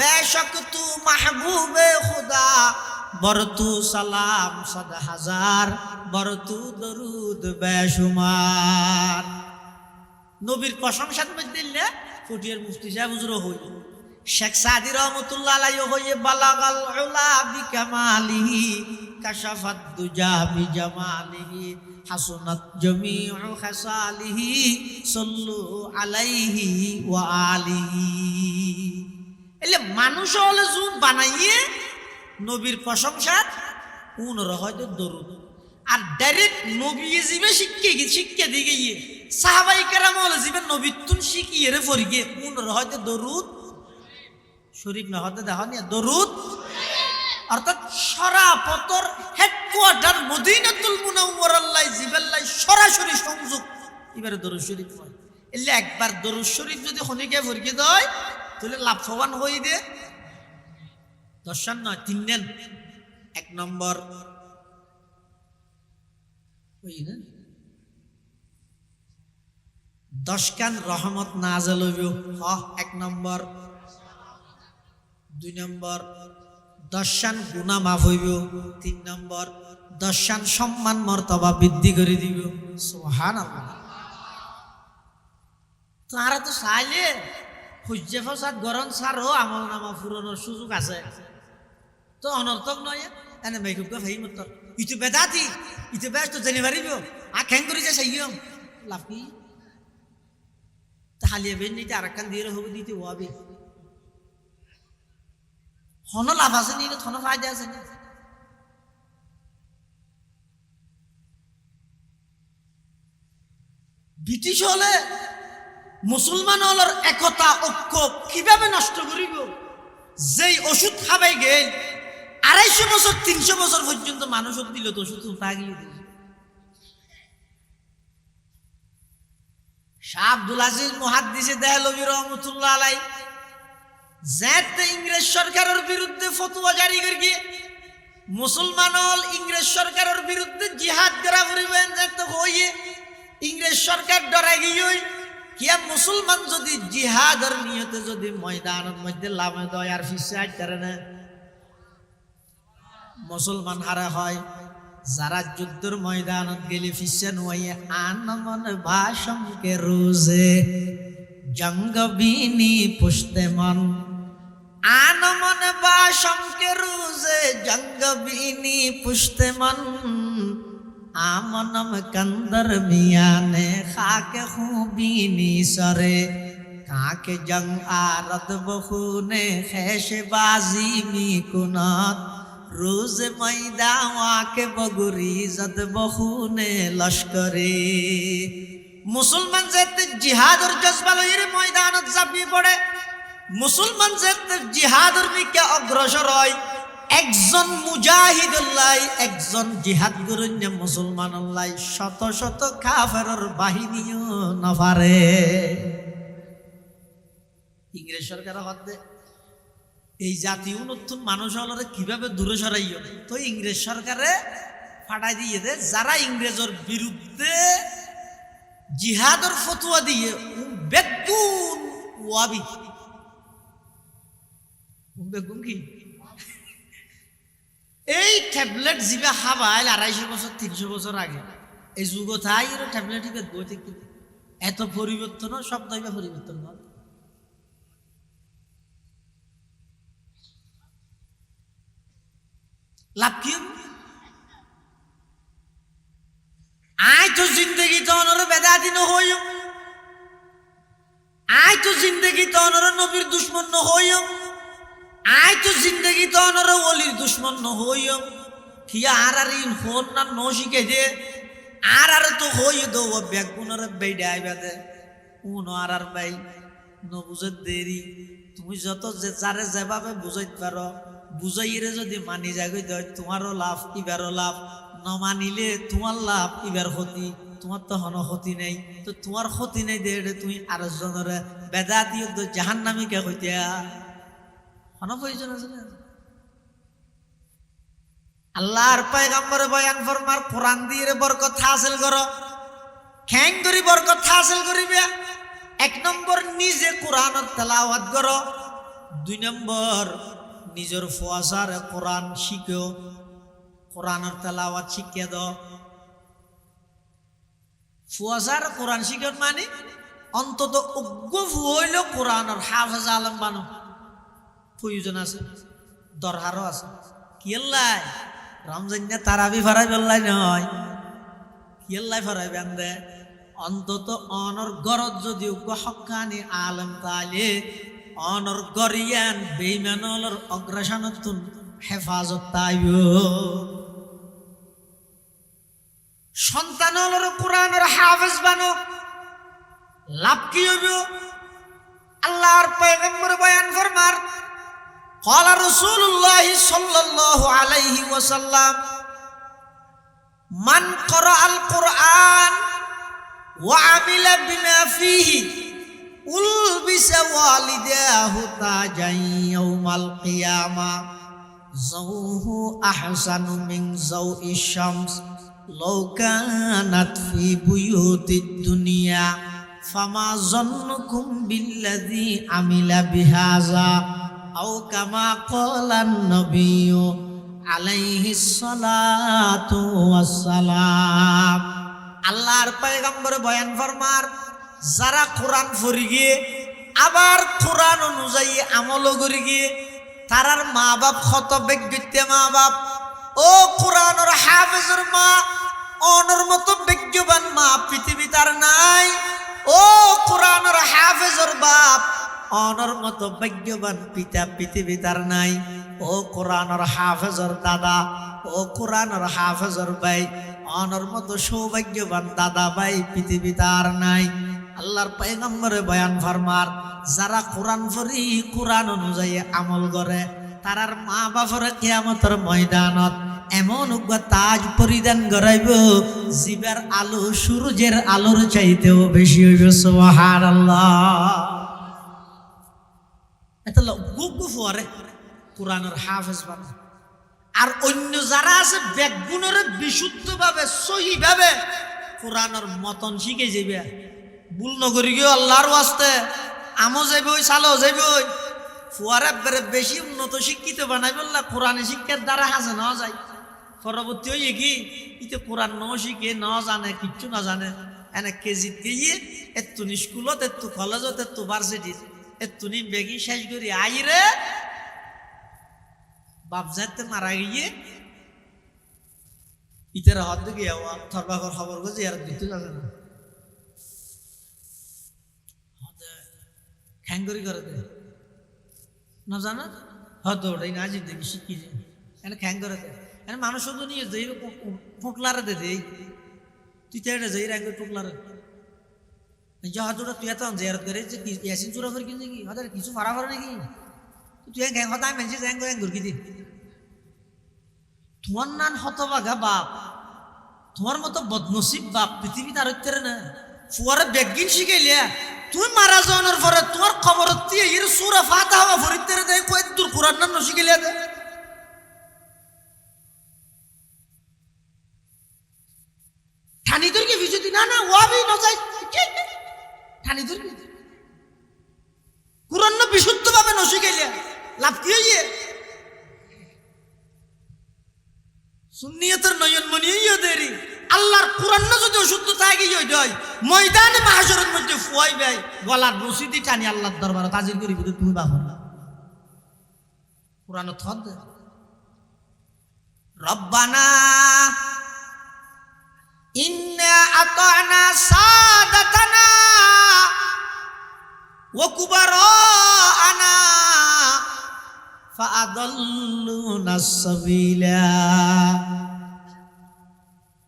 বেশক তু মাহবুবে খুদা বরতু সালাম 100,000 বরতু দরুদ বেশুমার নবীর প্রশংসার মধ্যে দিলে ফটিয়ার মুফতি সাহেব হুজুর হইল শেখ সাদি রহমতুল্লাহ আলাইহি হইয়ে বালাগাল উলা বিকামালিহি কাশাফাত দুজা বিজামালিহি হাসনাত জামিউ খাসালিহি সাল্লু আলাইহি ওয়া আলিহি এলে মানুষ হলে জুন বানাইয়ে নবীর প্রশংসা উনর হয়তো দরুদ আর ডাইরেক্ট নবী জিবে শিক্ষা দিয়ে গিয়ে সাহাবাই কেরাম হলে জিবে নবীতুন শিখিয়ে রে ফরিগে উনর হয়তো দরুদ শরীফ না হতে দেখা নিয়ে দরুদ অর্থাৎ সরাপতর হেডকোয়ার্টার মদিনাতুল মুনাওয়ারাল্লাহ জিবাল্লাহ সরাসরি সংযোগ এবারে দরুদ শরীফ হয় এলে একবার দরুদ শরীফ যদি খনিকে ফরিগে দেয় তাহলে লাভবান হয়ে দে 10 নয় 3 নেন 1 নম্বর ওই না 10 কান রহমত নাযিল হইব 1 নম্বর 2 নম্বর 10 কান গুনাহ মাফ হইব 3 নম্বর 10 কান সম্মান মর্তবা বৃদ্ধি করে দিব সুবহানাল্লাহ তারা তো চাইলে হুজ্জে ফসাদ গরম সারও আমল নামা ফুরনোর সুযোগ আছে তো অনর্থক নয় এনে মেঘুকে ভাই মত ইতো বেদাতি ইতো বেশ তো জানি পারিব আখ্যান করি যে সাইয়ম লাভ কি তাহলে বেনিতে আরাকান দিয়ে হবে দিতে হবে হন লাভ আছে নি থন ফায়দা আছে নি ব্রিটিশ হলে মুসলমান হলর একতা ঐক্য কিভাবে নষ্ট করিব যেই ওষুধ খাবাই গেল 250 বছর 300 বছর পর্যন্ত মানুষ দিল তো ওষুধ তাগিয়ে দিল শাহ আব্দুল আজিজ মুহাদ্দিসে দেহলভী রহমতুল্লাহ আলাইহি যেতে ইংরেজ সরকারের বিরুদ্ধে ফতোয়া জারি করে গিয়ে মুসলমান হল ইংরেজ সরকারের বিরুদ্ধে জিহাদ করা পরিবেন যেতে হইয়ে ইংরেজ সরকার ডরা গিয়ে কিয়া মুসলমান যদি জিহাদের নিয়তে যদি ময়দানের মধ্যে লামে দেয় আর ফিসে আইতারে না মুসলমান হারা হয় যারা যুদ্ধের ময়দানত গেলে ফিসে নয় আনমন ভাষমকে রোজে জঙ্গ বিনি পুষতে মন আনমন ভাষমকে রোজে জঙ্গ বিনি পুষতে মন আমনম कंदर मियाने खाके खूबीनी सरे काके जंग आरद बखूने खैश बाजी मी कुनात रोज मैदावा के बगुरी जद बखूने लश्करे मुसलमान जेते जिहाद और जज्बा लइरे मैदानत जाबी पड़े मुसलमान जेते जिहाद और मिके अग्रसर হয় একজন মুজাহিদুল্লাহ একজন জিহাদ করেন মুসলমানুল্লাহ শত শত কাফেরের বাহিনীও না পারে ইংরেজ সরকার হতে এই জাতীয় নতুন মানুষ হলরে কিভাবে দূরে সরাইও তো ইংরেজ সরকারে ফাটাই দিয়ে দে যারা ইংরেজের বিরুদ্ধে জিহাদের ফতোয়া দিয়ে বেগুন ওয়াবি বেগুন কি এই ট্যাবলেট জিবা খাবাইল 250 বছর 300 বছর আগে এই যুগ থাই এর ট্যাবলেট ইবে বইতে কি এত পরিবর্তন সব দাইবা পরিবর্তন হয় লাভ কি আই তো জিন্দেগি তো অনর বেদাতি ন হইও আই তো জিন্দেগি তো অনর নবীর দুশমন ন হইও আই তো জিন্দগি তো অনর ওলির দুশ্মন ন হইও কিয়া আর ইন ফোন না নশিকে দে আর তো হই দো বেগুনর বেডা আইবা দে উন আর ভাই ন বুঝে দেরি তুমি যত যে যারে যেভাবে বুঝাইতে পারো বুঝাইরে যদি মানি যাগই দয় তোমারও লাভ ইবারও লাভ ন মানিলে তোমার লাভ ইবার ক্ষতি তোমার তো হন ক্ষতি নেই তো তোমার ক্ষতি নেই দে তুমি আর জনের বেদাতি জাহান্নামী কে কইতিয়া প্রয়োজন আছে না আল্লাহর পয়গম্বরে বয়ান ফরমার কোরআন দিয়ে বরকত হাসিল করো খ্যাং করি বরকত হাসিল করিবে 1 নম্বর নিজে কোরআনের তেলাওয়াত করো 2 নম্বর নিজের ফুয়াসার কোরআন শিখো কোরআনের তেলাওয়াত শিখিয়ে দাও ফুয়াসার কোরআন শিখো মানে অন্তত অজ্ঞ হইল কোরআনের হাফেজ আলেম বানো প্রয়োজন আছে দরকারও আছে কি আল্লাহ রমজান তারাবি ফারাই বললাই নয় কি আল্লাহ ফারাই বান্দে অন্তত অনর গরত যদি হক্কানি আলেম তালে অনর গরিয়ান বেঈমানর অগ্রসনতুন হেফাজত তাইও সন্তানর কোরআনের হাফেজ বানো লাভ কি হইব আল্লাহর পয়গম্বর বয়ান ফরমার قال رسول الله صلى الله عليه وسلم من قرأ القرآن وعمل بما فيه ألبس والداه تاجا يوم القيامة ضوءه أحسن من ضوء الشمس لو كانت في بيوت الدنيا فما ظنكم بالذي عمل بهذا أو كما قال النبي عليه الصلاة والسلام আল্লাহর পয়গম্বর বয়ান ফরমার যারা কোরআন পড়ি গিয়ে আবার কোরআন অনুযায়ী আমল করি গিয়ে তারার মা বাপ কত বেজ্ঞতে মা বাপ ও কোরআনের হাফেজের মা অনর মতো বেজ্ঞবান মা পৃথিবী তার নাই ও কোরআনের হাফেজের বাপ অনর মতো ভাগ্যবান পিতা পৃথিবী তার নাই ও কোরআনের হাফেজর দাদা ও কোরআনের হাফেজর ভাই অনর মতো সৌভাগ্যবান দাদা ভাই পৃথিবী তার নাই আল্লাহর পয়গম্বরে বয়ান ফরমার যারা কোরআন পড়ি কোরআন অনুযায়ী আমল করে তারার মা বাপের কিয়ামতের ময়দানত এমন তাজ পরিধান করাইব জিবার আলো সূর্যের আলোর চাইতেও বেশি হইবে সুবহানাল্লাহ এটা গুগু ফুয়ারে কোরআনের হাফেজ বানা। আর অন্য যারা আছে ব্যাগুণরে বিশুদ্ধভাবে সহিভাবে কোরআনের মতন শিখে যাবে, ভুল নগরী গিয়ে আল্লাহর ওয়াস্তে আমও যাইব সালো যাইব ফুয়ারে বেশি উন্নত শিক্ষিত বানাই বললা কোরআনে শিক্ষার দ্বারা হাসে নেওয়া যায়। পরবর্তী হয়ে কি ইতে কোরআন ন শিখে ন জানে কিচ্ছু না জানে, এনে কেজিত গিয়ে এত্তুনি স্কুলত এত্তু কলেজত এত্তু ভার্সিটিত এত্তুনি বেগি শেষ করি আইরে বাপ যাতে মারা গিয়ে ইতারা হদ গিয়ে থরবাকর খবর করছে আর দিতে লাগে না খ্যাঙ্গরি করে দে না জানা হয়তো ওটাই না আজি দেখি শিখি যে এনে খ্যাং করে দে এনে মানুষ শুধু নিয়ে যাই টুকলারে দে দেই তুই তো এটা যাই রাখবে টুকলারে জাহাজটা তুই এত জেয়ারত করে যে ইয়াসিন চুরা করে কিনে কি হয়তো কিছু মারা করে নাকি তুই খ্যাং হতায় মেনছি জ্যাং জ্যাং ঘুরকি দি তোমার নান হতবাগা বাপ, তোমার মতো বদনসিব বাপ পৃথিবী তার উত্তরে না ফুয়ারে বেগিন শিখাইলিয়া তুই মারা যাওয়ার পরে তোমার খবর এর সুরা ফাতা হওয়া ফরিদ্দারে দেয় কয়েক দূর কোরআন নাম শিখাইলিয়া দে ঠানি তোর কি বিজুতি না না ওয়াবি না যাই ঠানি তোর কি কোরআন না বিশুদ্ধভাবে ন শিখাইলিয়া লাভ কি হইয়ে সুন্নিয়তের নয়নমণি দেরি আল্লাহর কোরআন যদি অশুদ্ধ থাকে হয় ময়দানে মাহশরের মধ্যে ফুয়াই ভাই গলার রশিদি টানি আল্লাহর দরবারে হাজির করি তুমি বাবা কোরআন থদ রব্বানা ইন্না আতানা সাদাতানা ওয়া কুবারানা فأضلونا السبيلا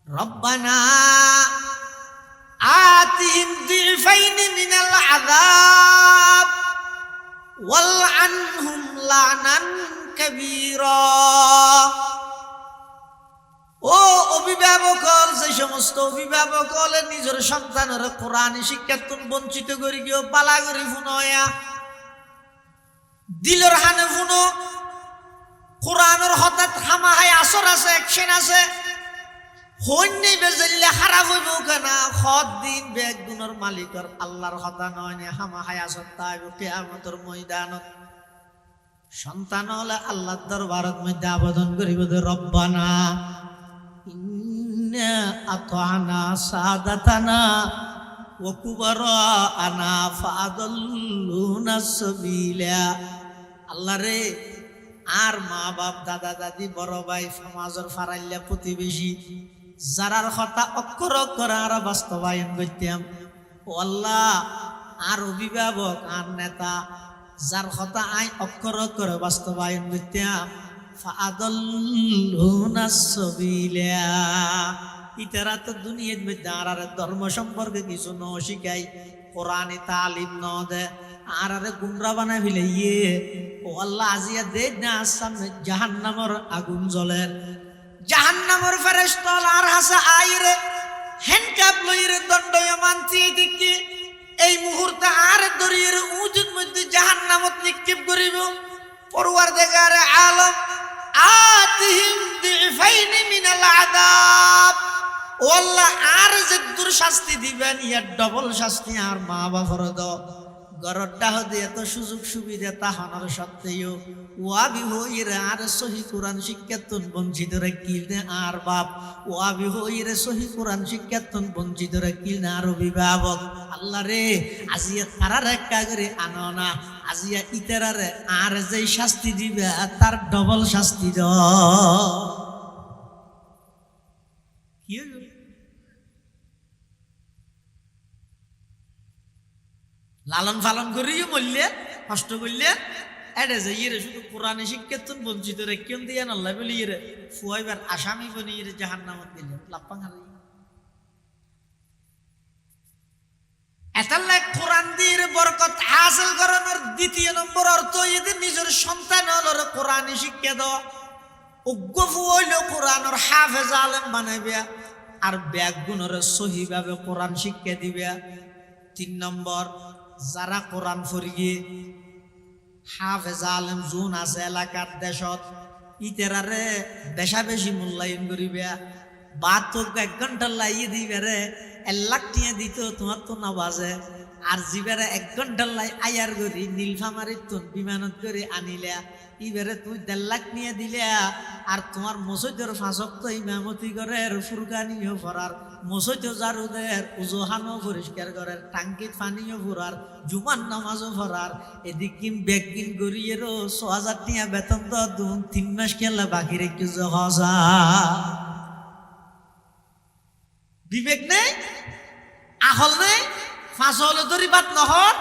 ربنا آتهم ضعفين من العذاب والعنهم لعنا كبيرا ও অভিভাবক যে সমস্ত অভিভাবক নিজের সন্তানের কোরআন শিক্ষার্থী বঞ্চিত করি গিয়ে পালা করি ফুনয়া দিলের হানে ফুনো কোরআনের হঠাৎ হামাহাই আসর আছে অ্যাকশন আছে হইনি বেজল্লে খারাপ হইব কেনা খদ দিন বেগ গুণর মালিকর আল্লাহর হতা নয় হামাহাই আসর তাই কিয়ামতের ময়দানত সন্তান হলে আল্লাহর দরবারত মধ্যে আবেদন করিব যে রব্বানা ইন্না আতানা সাদাতানা ওয়া কুবারানা ফাআদাল্লুনা সাবিলা আল্লাহ রে আর মা বাপ দাদা দাদি বড় ভাই সমাজের ফারাইল্লা প্রতিবেশী যারার কথা অক্ষর অক্ষর আর বাস্তবায়ন করতাম ও আল্লাহ আর অভিভাবক আর নেতা যার কথা আই অক্ষর অক্ষর বাস্তবায়ন করতাম ফাআদাল্লুনা সাবিলা ইতারা তো দুনিয়ার মধ্যে আর ধর্ম সম্পর্কে কিছু ন শিখাই কোরআনে তালিম ন দে আর গুমরা বানাই ফেলে ও আল্লাহ আজিয়া দে না সামনে জাহান্নামের আগুন জ্বলে জাহান্নামের ফেরেশতা আর হাসা আইরে হ্যান্ডকাপ লইরে দণ্ডয়মান দিকে এই মুহূর্তে আর দরিয়ের উজুর মধ্যে জাহান্নামত নিক্ষেপ করিব পরওয়ারদিগার আলম আতিহিম দিফাইন মিনাল আযাব ও আল্লাহ আর যে দূর শাস্তি দিবেন ইয়ার ডবল শাস্তি আর মা বাবার দাও গরড্ডা হতে এত সুযোগ সুবিধা তাহানোর সত্ত্বেও ওয়াবি হইরে আর সহি কোরআন শিক্ষার্থন বঞ্চিত রাখিল আর বাপ ওয়াবি হইরে সহি কোরআন শিক্ষার্থন বঞ্চিত রাখিল আর অভিভাবক আল্লাহ রে আজিয়া তারা রেখা করে আনো না আজিয়া ইতারারে আর যেই শাস্তি দিবে তার ডবল শাস্তি দাও কি লালন পালন করিও বললে কষ্ট করলে এটা যে ইয়ে শুধু কোরআনে শিক্ষার্থন বঞ্চিত রে কেন দিয়ে আল্লাহ বলি ইয়ে ফুয়াইবার আসামি বনি ইয়ে জাহান্নামত দিলে লাপ্পাং হারাই এতাল্লাহ কোরআন দিয়ে বরকত হাসিল করানোর দ্বিতীয় নম্বর অর্থ এদের নিজের সন্তান হলো কোরআনে শিক্ষা দেওয়া অজ্ঞ ফুয়াইল কোরআনের হাফেজ আলেম বানাইবে আর ব্যাগ গুণের সহিভাবে কোরআন শিক্ষা দিবে। 3 নম্বর যারা কোরআন পড়িয়ে হাফেজ আলেম জোন আছে এলাকার দেশত ইতেরারে বেশা বেশি মূল্যায়ন করিবে বাদ তো 1 ঘন্টা লাইয়ে দিবে রে 1 লাখ টিয়া দিত তোমার তো না বাজে আর জিবেরে 1 ঘন্টা লাই আয়ার করি নীলফামারির তো বিমানত করে আনিলে ইবেরে তুই 1.5 লাখ নিয়ে দিলে আর তোমার মসজিদের ফাঁসক তো ইমামতি করে ফুরকানিও ফরার মসজিদ জারুদের উজোহানো পরিষ্কার করে টাঙ্কিত পানিও ফুরার জুমার নামাজও ফরার এদিক কিন ব্যাগ কিন করিয়েরও 6,000 টিয়া বেতন তো 3 মাস খেলা বাকি রেখে হসা বিবেক নেই আহল নেই ফাঁস হলে দরি বাদ নহর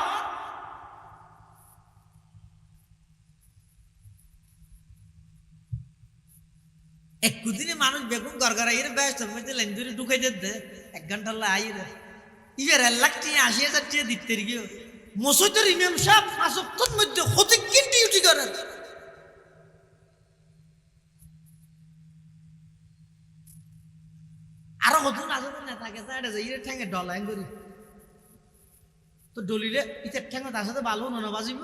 একদিনে মানুষ বেগুন গড়গড়া ইয়ে ব্যস্ত মধ্যে লাইন ধরে ঢুকাই দে 1 ঘন্টা আইয়ে রে ইবের 1 লাখ টিয়া 80,000 টিয়া দিতে গিয়ে মসজিদের ইমাম সাহেব 5 ওয়াক্তের মধ্যে হতে কি ডিউটি করেন আরো হতুন আসলে নেতাকে এটা যে ইয়ে ঠ্যাঙে ডলাইন করি তো ডলিলে ইটার ঠ্যাঙে তার সাথে ভালো না বাজিব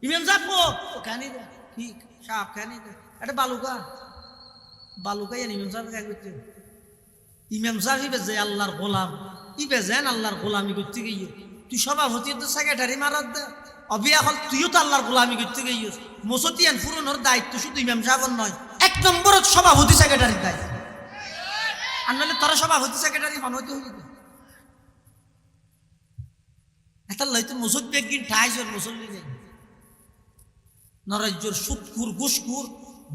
ইমাম সাহেব ও খানি দে ঠিক সাপ খানি দে এটা বালুকা বালুকা ইমাম সাহেব কে করতে ইমাম সাহেব ইবে যে আল্লাহর গোলাম ইবে যেন আল্লাহর গোলামি করতে গিয়ে তুই সভাপতি তো সেক্রেটারি মারাত দে অবিয়া হল তুইও তো আল্লাহর গোলামি করতে গিয়ে মসজিদ পুরনোর দায়িত্ব শুধু ইমাম সাহেবের নয় 1 নম্বর সভাপতি সেক্রেটারির দায়িত্ব আর নাহলে তোরা সভাপতি সেক্রেটারি হন হইতে হইতে একটা লইতে মসজিদ বেগিন ঠাইজোর মুসল্লি নেই নরাজ্যর সুদকুর ঘুষকুর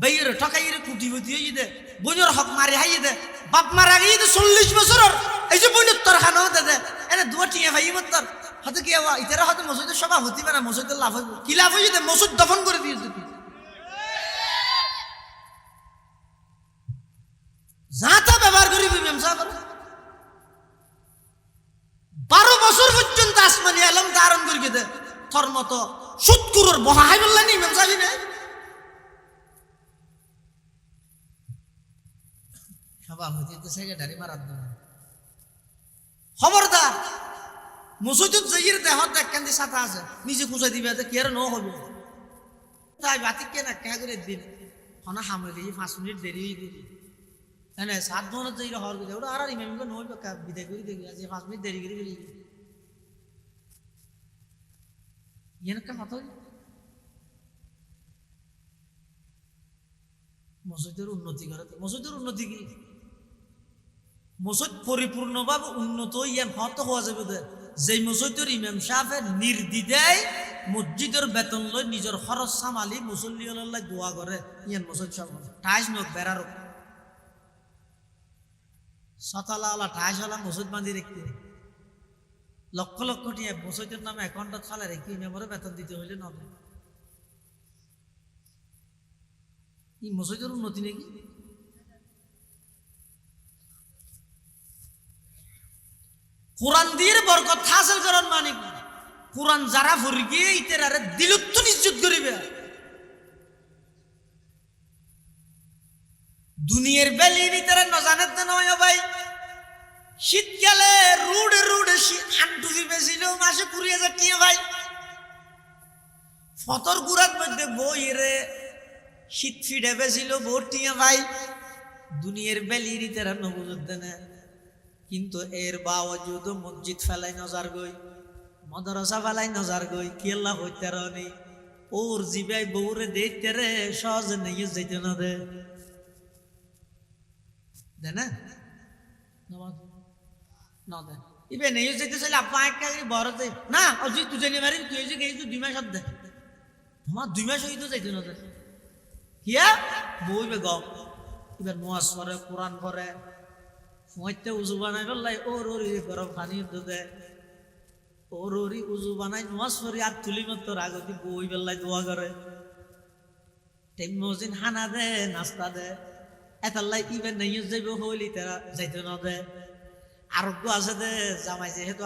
বেয়ের ঠকাইয়ের কুটিপতি হয়ে দে বইনের হক মারি হাইয়ে দে বাপ মারা গিয়ে 40 বছরের এই যে বইনের তোর খানো দে এনে দুয়া টিয়া ভাই মত তোর হয়তো কি হওয়া ইতারা হয়তো মসজিদের সভাপতি পারে মসজিদের লাভ হইব কি লাভ হয়ে দে মসজিদ দফন করে দিয়েছে তুই যা তা ব্যবহার করিবি ইমাম সাহেব 12 বছর পর্যন্ত আসমানি আলম ধারণ করি দে তোর মতো সুদকুরর বহাই বললেন ইমাম সাহেব নে সভাপতি তো সেক্রেটারি মারাত দেবে খবরদার মসজিদ যাইয়ের দেহত একখান সাথে আছে নিজে খুঁজে দিবে কি আর ন হবে তাই বাতিক কেনা কে করে দিন হনা হামে দিয়ে 5 মিনিট দেরি হয়ে দিবি এনে 7 ঘন্টা যাই হওয়ার কথা ওটা আর ইমামকে নয় বিদায় করে দেখি আজ 5 মিনিট দেরি করে গেলি একটা কথা মসজিদের উন্নতি করে মসজিদের উন্নতি কি মসজিদ পরিপূর্ণভাবে উন্নত ইয়ান হত হওয়া যাবে যে মসজিদের ইমাম সাহেব নির্দ্বিধায় মসজিদের বেতন লই নিজের খরচ সামালি মুসল্লি আল্লাহ দোয়া করে ইয়ান মসজিদ সব টাইস নক বেড়ার সতালা টাইসওয়ালা মসজিদ বাঁধি রাখতে লক্ষ লক্ষ টিয়া মসজিদের নামে অ্যাকাউন্টত ফালে রেখে ইমামের বেতন দিতে হইলে নবে এই মসজিদের উন্নতি নাকি কোরআন দিয়ে বরকত হাসিল করার মানে কোরআন যারা ভরি গিয়ে ইতেরারে দিলত নিশ্চিত করিবে দুনিয়ার বেলি ইতেরা নজানেত নয় ভাই শীতকালে রুডে রুডে আন্টু দিবেছিল মাসে 20,000 টিয়া ভাই ফতর গুড়ার মধ্যে বই রে শীত ফিডে বেছিল বহুত টিয়া ভাই দুনিয়ার বেলি ইতেরা নবুজত দেনে কিন্তু এর বাওয়াজুদ মসজিদ ফেলাই নজর গই মাদ্রাসা ফেলাই নজর গই কেল্লা হইতে রনি ওর জিবাই বউরে দেখতে রে সহজে নিয়ে যেতে না দে না না দে ইবে নিয়ে যেতে চাইলে আপা একটা বড় দে না অজি তুই জানি মারিন তুই যে গেই 2 মাস দে আমার 2 মাস হইতো যাইতো না দে কিয়া বইবে গম এবার নামাজ পড়ে কোরআন পড়ে মইতে উজু বানাই বললাই ওরি গরম পানি দে ওরি উজু বানাই নামাজ পড়ি আর তুলি মতো আগতি বই বেল্লাই দোয়া করে টাইম মজিন হানা দে নাস্তা দে এতাল্লাই ইবে নিয়ে যাইব হইলি তারা যাইতে না দে আরোগ্য আছে দে জামাই যেহেতু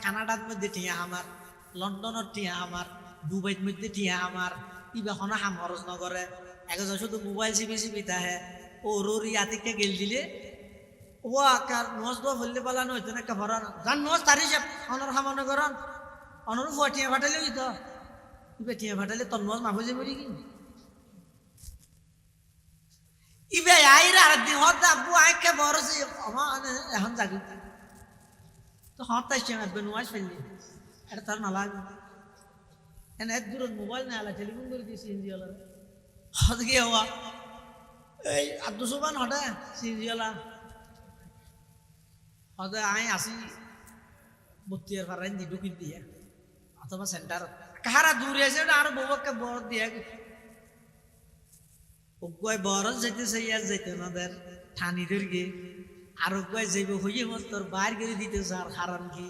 কানাডার মধ্যে টিয়া আমার লন্ডনের টিয়া আমার দুবাইর মধ্যে টিয়া আমার ইবে হনা হাম খরচ নকরে একজন শুধু মোবাইল চিপি তাহে ওরি আতিকে গেল দিলে ও আকার নজ দোয়া ফেললে পালানো হইতো না একটা ভরা জান নজ তারি সব অনর হামনে করেন অনর ফুয়াটিয়া ফাটাইলে হইতো ইবে টিয়া ফাটালে তন্মজ মাফ হয়ে যাবে কি ইবে আইরা আর দিন হত আব্বু আইকে বড় সে এখন জাগি তো হত তাইছে আব্বু নোয়াজ ফেললি এটা তার না লাগে এনে এক দূর মোবাইল না আলা টেলিফোন করে দিয়েছি ইন্ডিয়ালা হত গিয়ে হওয়া এই আব্দুল সুবহান হটা সিরিয়ালা হত আই আসি বত্তিয়ার ফারাইন দি ঢুকি দিয়ে অথবা সেন্টার কাহারা দূরে আছে আর বউকে বড় দিয়ে ওগুই বড় যাইতেছে ইয়ার যাইতে ওনাদের ঠানি ধরগে আর ওগুই যাইব হইয়ে মত তোর বাইর করে দিতেছে আর হারান কি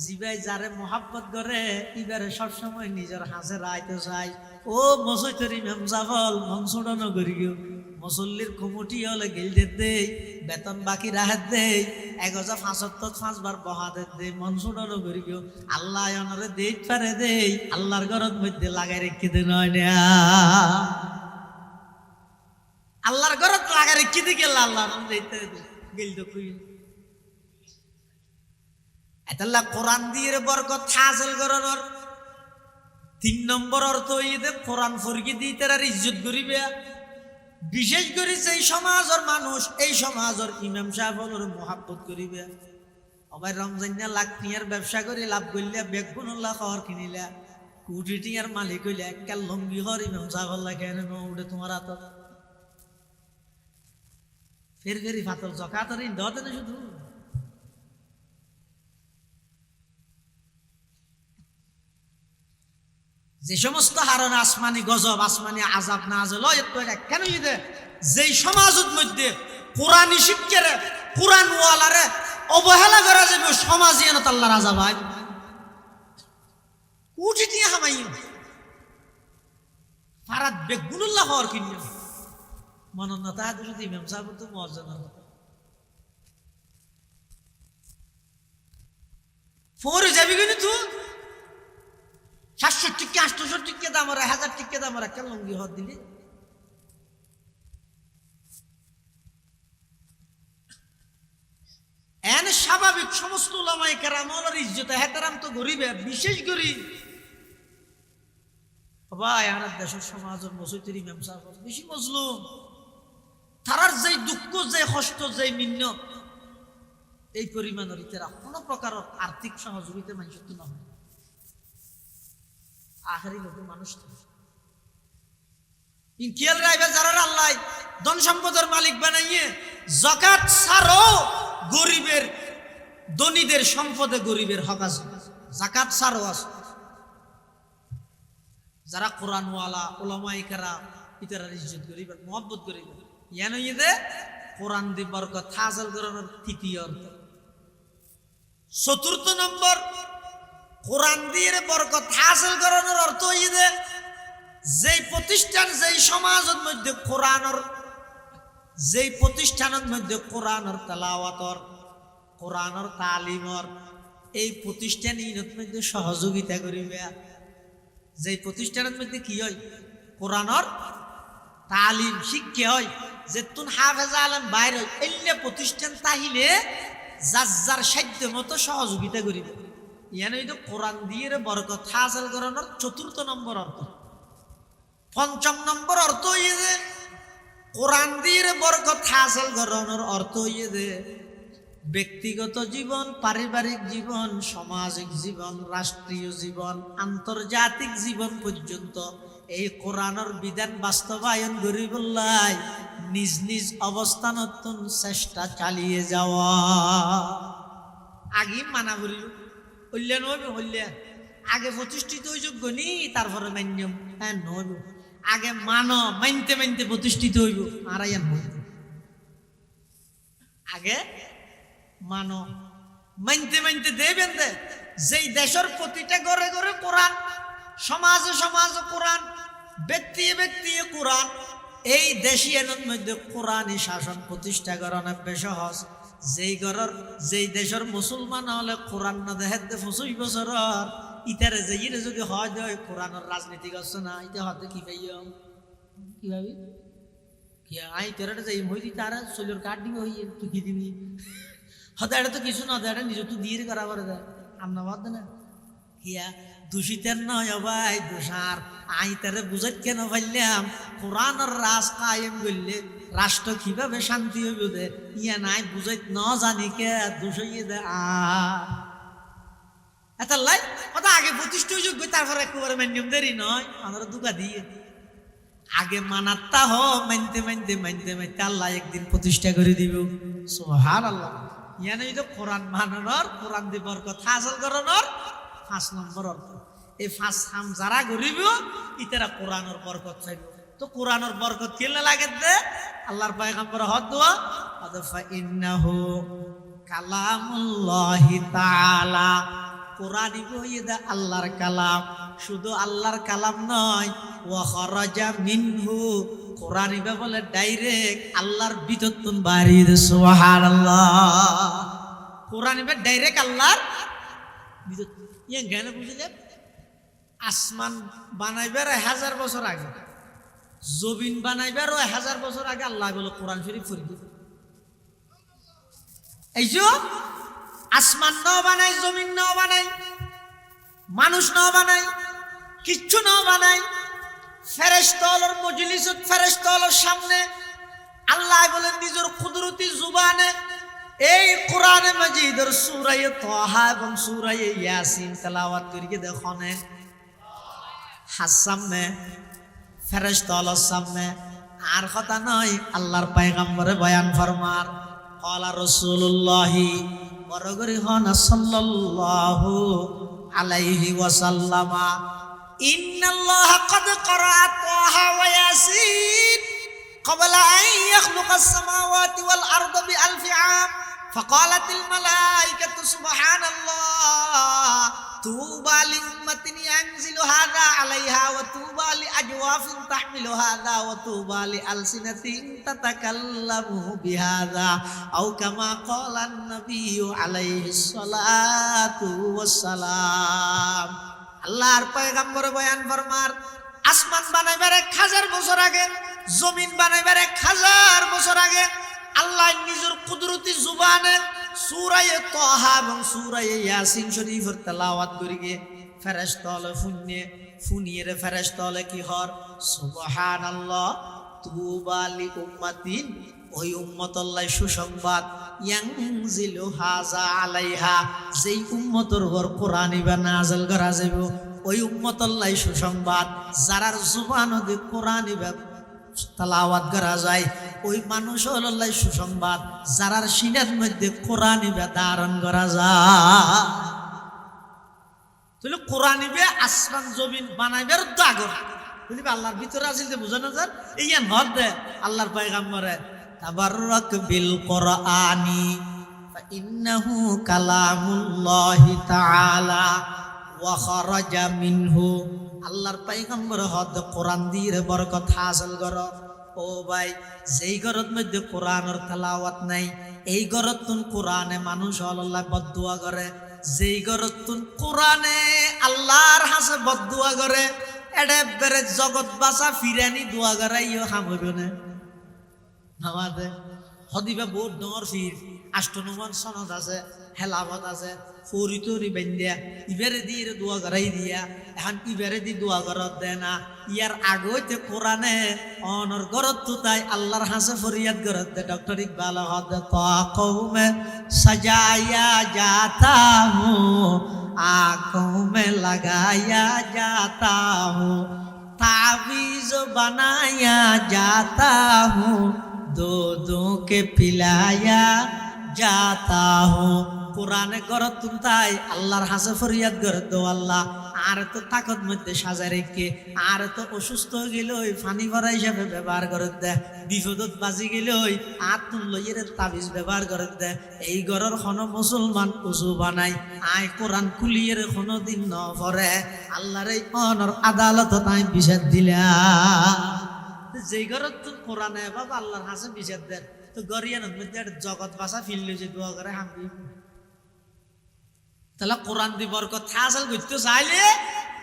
জিবাই যারে মহাব্বত করে ইবারে সবসময় নিজের হাসে রাইতে চাই ও মসৈতরি মেমজাফল মনসুডানো করি গিয়ে মুসল্লির কমিটি হলে গিলতে দেই বেতন বাকি রাহাত দেই ১,৫৫ বহাতে দেই মনসুডানো করি গিয়ে আল্লাহ অনরে দেই পারে দেই আল্লাহর ঘরের মধ্যে লাগাই রেখে দে নয় না আল্লাহর ঘরত লাগাই রেখে দি গেল আল্লাহ দিতে গিল তো কই এতাল্লাহ কোরআন দিয়ে বরকত হাসিল করার ৩ নম্বর অর্থ হইতে কোরআন ফরকি দিয়ে তার ইজ্জত করিবে বিশেষ করে সেই সমাজের মানুষ এই সমাজের ইমাম সাহেবের মহাব্বত করিবে আবার রমজান না লাখ টিয়ার ব্যবসা করে লাভ করলে বেগুনুল্লাহ খবর কিনিলা কোটি টিয়ার মালিক হইলে একটা লঙ্গি হর ইমাম সাহেব কেন উঠে তোমার হাত ফের ফেরি ফাতল জকাতের ইন্ধতে না শুধু যে সমস্ত হারণ আসমানি গজব আসমানি আজাব নাজেল কেন যেই সমাজের মধ্যে কোরআনি শিক্ষারে কোরআন ওয়ালারে অবহেলা করা যাবে সমাজই এনে আল্লাহর আজাব হয় উঠি দিয়ে হামাই ফারাদ বেগুনুল্লাহ হওয়ার কিনিয়া মনন্না তাহাদের যদি ইমাম সাহেব তো মর্যাদার কথা ফোরে যাবি কিনি তুই ৭০০ টিকা ৮০০ টিকা দাম আর ১,০০০ টিকা দাম আর একটা লঙ্গি হত দিলি এন স্বাভাবিক সমস্ত উলামায়ে কেরামের ইজ্জত এহতেরাম তো গরিবে বিশেষ গরিব ভাই আমার দেশের সমাজের মসজিদের ইমাম সাহেব বেশি মজলুম তারার যেই দুঃখ যে কষ্ট যে মিন্ন এই পরিমাণের ইতারা কোনো প্রকার আর্থিক সহযোগিতা মানুষের তো নয় আখেরি লোকের মানুষ ইনকিয়াল রাইবে যারা আল্লাহ ধন সম্পদের মালিক বানাইয়ে যাকাত ছাড়ো গরিবের ধনীদের সম্পদে গরিবের হক আছে যাকাত ছাড়ো আছে যারা কোরআনওয়ালা উলামায়ে কেরাম ইতারার ইজ্জত করিবে মহব্বত করিবে ইয়ানো ইদে কোরআন দি বরকত হাসিল করার তৃতীয় অর্থ চতুর্থ নম্বর কোরআন দিয়ে বরকত হাসিল করানোর অর্থ হইছে যেই প্রতিষ্ঠান যেই সমাজের মধ্যে কোরআনের যেই প্রতিষ্ঠানের মধ্যে কোরআনের তেলাওয়াতর কোরআনের তালিমর এই প্রতিষ্ঠান ইনের মধ্যে সহযোগিতা করিবে যেই প্রতিষ্ঠানের মধ্যে কি হয় কোরআনের তালিম শিক্ষা হয় যে তুন হাফেজ আলেম বাইর হয় এলে প্রতিষ্ঠান তাহিলে যার সাধ্য মতো সহযোগিতা করিবে ইয়ানে তো কোরআন দিয়ে বরকত হাসিল করানোর চতুর্থ নম্বর অর্থ পঞ্চম নম্বর অর্থ হইছে কোরআন দিয়ে বরকত হাসিল করানোর অর্থ হইছে ব্যক্তিগত জীবন পারিবারিক জীবন সামাজিক জীবন রাষ্ট্রীয় জীবন আন্তর্জাতিক জীবন পর্যন্ত এই কোরআনের বিধান বাস্তবায়ন করিবলাই নিজ নিজ অবস্থানত চেষ্টা চালিয়ে যাওয়া আগে মানা করিল হইলেন হইলে আগে প্রতিষ্ঠিত যোগ্য নি তারপরে মান্যম হ্যাঁ নইব আগে মানতে মানতে প্রতিষ্ঠিত হইব আর আগে মানতে মানতে দেবেন দে যেই দেশের প্রতিটা ঘরে ঘরে কোরআন সমাজে সমাজে কোরআন ব্যক্তি ব্যক্তি কোরআন এই দেশিয়ানের মধ্যে কোরআনই শাসন প্রতিষ্ঠা করানো বেশ সহজ যেই দেশের মুসলমান হলে কোরআন না দেখে ২৫ বছর ইতারে যে যদি হয় দেয় কোরআনের রাজনীতি করছে না এটা হতে কি পাইও কি ভাবি কি আই তেরা যে মই দি তারা চলির কাট দিবি হইয়ে তুই কি দিবি হতে এটা তো কিছু না এটা নিজে তুই দিয়ে করা করে দেয় আমনা বাদ না হিয়া দূষিতের নয় ভাই দোষার আই তারে বুঝাই কেন পাইলাম কোরআনের রাজ কায়েম করলে রাষ্ট্র কিভাবে শান্তি হইব দে ইয়া নাই বুঝাই ন জানি কে দোষ হইয়ে দে এত লাই কথা আগে প্রতিষ্ঠিত যোগ্য তারপর একেবারে মান্যম দেরি নয় আমরা দুকা দিয়ে আগে মানাত্তা হ মানতে মানতে মানতে মানতে আল্লাহ একদিন প্রতিষ্ঠা করে দিব সুবহানাল্লাহ ইয়ানে তো কোরআন মানানোর কোরআন দি বরকত হাসিল করানোর 5 নম্বর অর্থ এই 5 কাম যারা করিব ইতারা কোরআনের বরকত চাইব তো কোরআনের বরকত কেলে লাগে দে আল্লাহর পয়গম্বর হদ দোয়া আদফা ইন্নাহু কালামুল্লাহি তাআলা কোরআন ইবহিদা আল্লাহর কালাম শুধু আল্লাহর কালাম নয় ওয়া খারাজা মিনহু কোরআন ইবা বলে ডাইরেক্ট আল্লাহর ভিতরতুন বাহির সুবহানাল্লাহ কোরআন ইবা ডাইরেক্ট আল্লাহর ভিতর ইয়া জ্ঞান বুঝলে আসমান বানাইবার 1000 বছর আগে জমিন বানাইবার 1000 বছর আগে আল্লাহ বলে কোরআন শরীফ পড়ি এই যে আসমান ন বানাই জমিন ন বানাই মানুষ ন বানাই কিচ্ছু ন বানাই ফেরেশতার মজলিসত ফেরেশতার সামনে আল্লাহ বলেন নিজের কুদরতি জুবানে এই কোরআনে মাজিদের সূরা তাহা এবং সূরা ইয়াসিন তেলাওয়াত করিকে দেখনে হাসামে ফেরেশতার সামনে আর কথা নয় আল্লাহর পয়গম্বরে বয়ান ফরমার ক্বালা রাসূলুল্লাহি বরগরি হন সাল্লাল্লাহু আলাইহি ওয়াসাল্লামা ইন্নাল্লাহা ক্বাদ ক্বারাআ তাহা ওয়া ইয়াসিন ক্বাবলা আন ইয়াখলুকাস সামাওয়াতি ওয়াল আরদা বিআলফি আম ফাকালাতিল মালায়েকাতু সুবহানাল্লাহ তুবা লিউম্মাতিন ইয়ানজিলু হাযা আলাইহা ওয়া তুবা লিআজওয়াফিন তাহমিলু হাযা ওয়া তুবা লিআলসিনাতিন তাতাকাল্লামু বিহাযা আও কামা ক্বালান নাবিয়্যু আলাইহিস সালাতু ওয়াসসালাম আল্লাহর পয়গম্বর বয়ান ফরমার আসমান বানাইবার 1000 বছর আগে জমিন বানাইবার 1000 বছর আগে আল্লাহ নিজের কুদরতি জুবানে সূরা তাহা এবং সূরা ইয়াসিন শরীফের তেলাওয়াত করিগে ফেরেশতালে ফুনিয়ে ফেরেশতালে কি হর সুবহানাল্লাহ তুবা লি উম্মাতিন ওই উম্মতল্লাহ সুসংবাদ ইয়ানজিলু হাযা আলাইহা যেই উম্মতর উপর কোরআন ইবা নাযিল করা যাইব ওই উম্মতল্লাহ সুসংবাদ যারার জুবানে কোরআন ইবা তেলাওয়াত করা যায় ওই মানুষ হল্লাহ সুসংবাদ যারার সিনার মধ্যে কোরআন ইবা ধারণ করা যায় তাহলে কোরআন ইবা আসমান জমিন বানাইবার দাগর বলিবে আল্লাহর ভিতরে আছিল যে বুঝানো যার এইয়া নদ দে আল্লাহর পয়গম্বরে তাবাররাক বিল কোরআনি ফা ইন্নাহু কালামুল্লাহি তাআলা ওয়া খারাজা মিনহু আল্লাহর পয়গম্বর হদ কোরআন দিয়ে বরকত হাসিল করো ও ভাই যেই ঘরের মধ্যে কোরআনের তেলাওয়াত নাই এই ঘরের তুন কোরআনে মানুষ আল্লাহ বদদুয়া করে যেই ঘরের তুন কোরআনে আল্লাহর হাসে বদদুয়া করে এডে বেরে জগৎ বাসা ফিরানি দোয়া করে ইও কাম হইব না আমাদের হদিবা বহুত ডর ফির আষ্টনুমান সনদ আছে হেলাবত আছে ফরি তরি বেন্দিয়া ইবারে দিয়ে দোয়া করাই দিয়া এখন ইবারে দি দোয়া করত দেয় না ইয়ার আগতে কোরআনে অনর গরত তো তাই আল্লাহর হাসে ফরিয়াদ করত দে ডক্টর ইকবাল হদ তা কওমে সাজায়া জাতা হু आँखों में लगाया जाता हूँ तावीज बनाया जाता हूँ दूधों के पिलाया जाता हूँ কোরআনে গরত তুমতাই আল্লাহর হাসে ফরিয়াদ গরত দো আল্লাহ আর তো তাকত মধ্যে সাজা রেখে আর তো অসুস্থ গেলই পানি ভরা হিসাবে ব্যবহার করত দে বিপদত বাজি গেলই আর তুম লইয়ের তাবিজ ব্যবহার করত দে এই ঘরের খন মুসলমান উজু বানাই আয় কোরআন কুলিয়ের কোনো দিন ন পরে আল্লাহর এই অনর আদালত তাই বিচার দিলা যেই ঘরত তুম কোরআনে বাবা আল্লাহর হাসে বিচার দেন তো গরিয়ানের মধ্যে জগৎ বাসা ফিরলে যে দোয়া করে হামবি তাহলে কোরআন দি বরকত হাসিল করতে চাইলে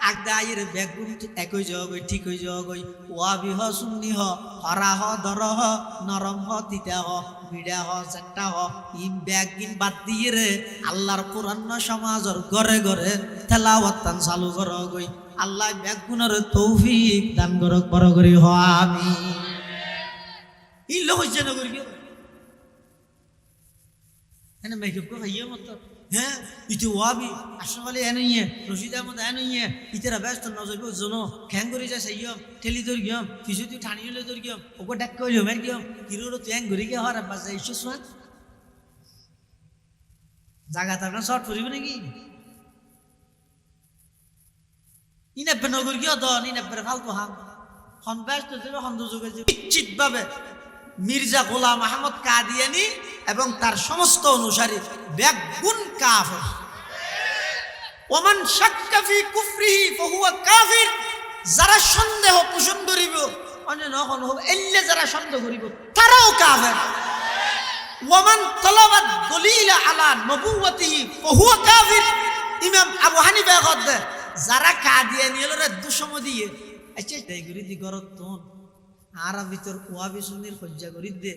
আগদাইয়ের বেগুন একই যোগ ঠিক হয়ে যোগ ওয়াবি হ সুন্নি হ হরা হ দর হ নরম হ তিতা হ বিড়া হ চারটা হ ইম ব্যাগিন বাদ দিয়ে রে আল্লাহর কোরআন সমাজর ঘরে ঘরে তেলাওয়াত চালু কর গই আল্লাহ বেগুনের তৌফিক দান করক বড় করি হ আমি ই লোক হইছে না করি এনে মেকআপ কো ভাইয়া মত হ্যাঁ ইতি ওয়াবি আসলে এনইয়ে রশিদ আহমদ এনইয়ে ইতেরা ব্যস্ত নজর জনো খ্যাং করে যায় সাইয়ম ঠেলি দর গিয়ম কিছু তুই ঠানি হলে দর গিয়ম ওগো ডাক কইলো মের গিয়ম কিরোর ত্যাং ঘুরে গিয়ে হর বাজা ইস্যু সোয়ান জায়গা থাকনা শর্ট পড়িবে নাকি ইনাব্বে নগর গিয়ে দন ইনাব্বে ফালতু হাম হন ব্যস্ত যাবে হন দুযোগে যাবে নিশ্চিতভাবে মির্জা গোলাম আহমদ কাদিয়ানি এবং তার সমস্ত অনুসারী বেগুন কাফের ওমান শাক্কা ফি কুফরিহি ফাহুয়া কাফির যারা সন্দেহ পোষণ করিব অন্য নহন হবে এল্লে যারা সন্দেহ করিব তারাও কাফের ওমান তালাবাত দলিলা আলা নবুওয়াতিহি ফাহুয়া কাফির ইমাম আবু হানিফা কত যারা কাদিয়ানি হলো দুশম দিয়ে আচ্ছা তাই করি দি গরত আরা ভিতর ওয়াবি সুন্নির হজ্জা করি দে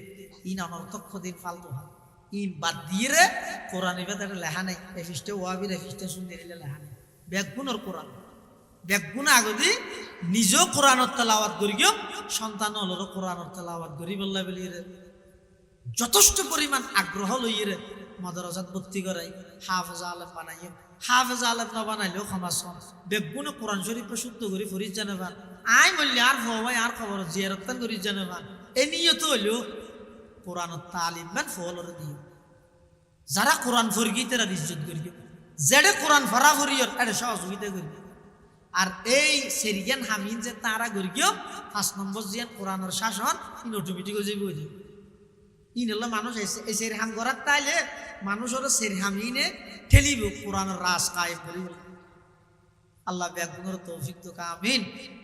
ইন অনর্থক দিন ফালতু হয় ই বাদ দিয়ে রে কোরআনের ভেতরে লেখা নেই এফিস্টে ওয়াবির এফিস্টে সুন্নির লেখা নেই বেগুনের কোরআন বেগুন আগদি নিজেও কোরআনের তেলাওয়াত করি গিয়ে সন্তান হলোর কোরআনের তেলাওয়াত করি বললা বলি রে যথেষ্ট পরিমাণ আগ্রহ লইয়ে রে মাদ্রাসাত ভর্তি করাই হাফেজ আলেম বানাইয়ে হাফেজ আলেম না বানাইলেও ক্ষমা বেগুনে কোরআন শরীফ শুদ্ধ করি ফরিদ জানেবান আই বললি আর ভাই আর খবর জিয়ারতান করি জানেবান এ নিয়ে তো হইলো কোরআন তালিম মান ফলর দিও যারা কোরআন ফরগি তারা ইজ্জত করি যেডে কোরআন ফরা ফরিয়র এটা সহযোগিতা করি আর এই সেরিয়ান হামিন যে তারা করি গিয়েও 5 নম্বর জিয়ান কোরআনের শাসন ইন অটোমেটিক হয়ে যাবে ইন হলো মানুষ এই সের হাম করার তাইলে মানুষ হলো সের হামিনে ঠেলিব কোরআনের রাস কায়েম করিব আল্লাহ বেগুনের তৌফিক তো আমিন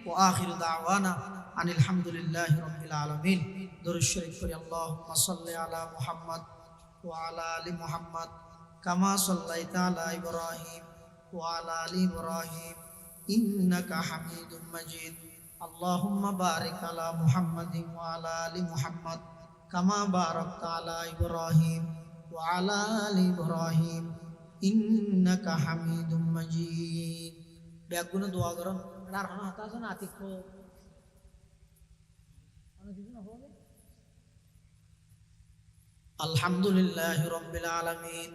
ও আখিরু দাওয়ানা আনিল হামদুলিল্লাহি রাব্বিল আলামিন দরুদ শরীফ করি আল্লাহুম্মা সাল্লি আলা মুহাম্মদ ওয়া আলা আলি মুহাম্মদ কামা সাল্লাইতা আলা ইব্রাহিম ওয়া আলা আলি ইব্রাহিম ইন্নাকা হামিদুম মাজিদ আল্লাহুম্মা বারিক আলা মুহাম্মাদিন ওয়া আলা আলি মুহাম্মদ কামা বারাকতা আলা ইব্রাহিম ওয়া আলা আলি ইব্রাহিম ইন্নাকা হামিদুম মাজিদ বেগুনে দোয়া করুন আর হাতা আছে না আতিক আলহামদুলিল্লাহি রাব্বিল আলামিন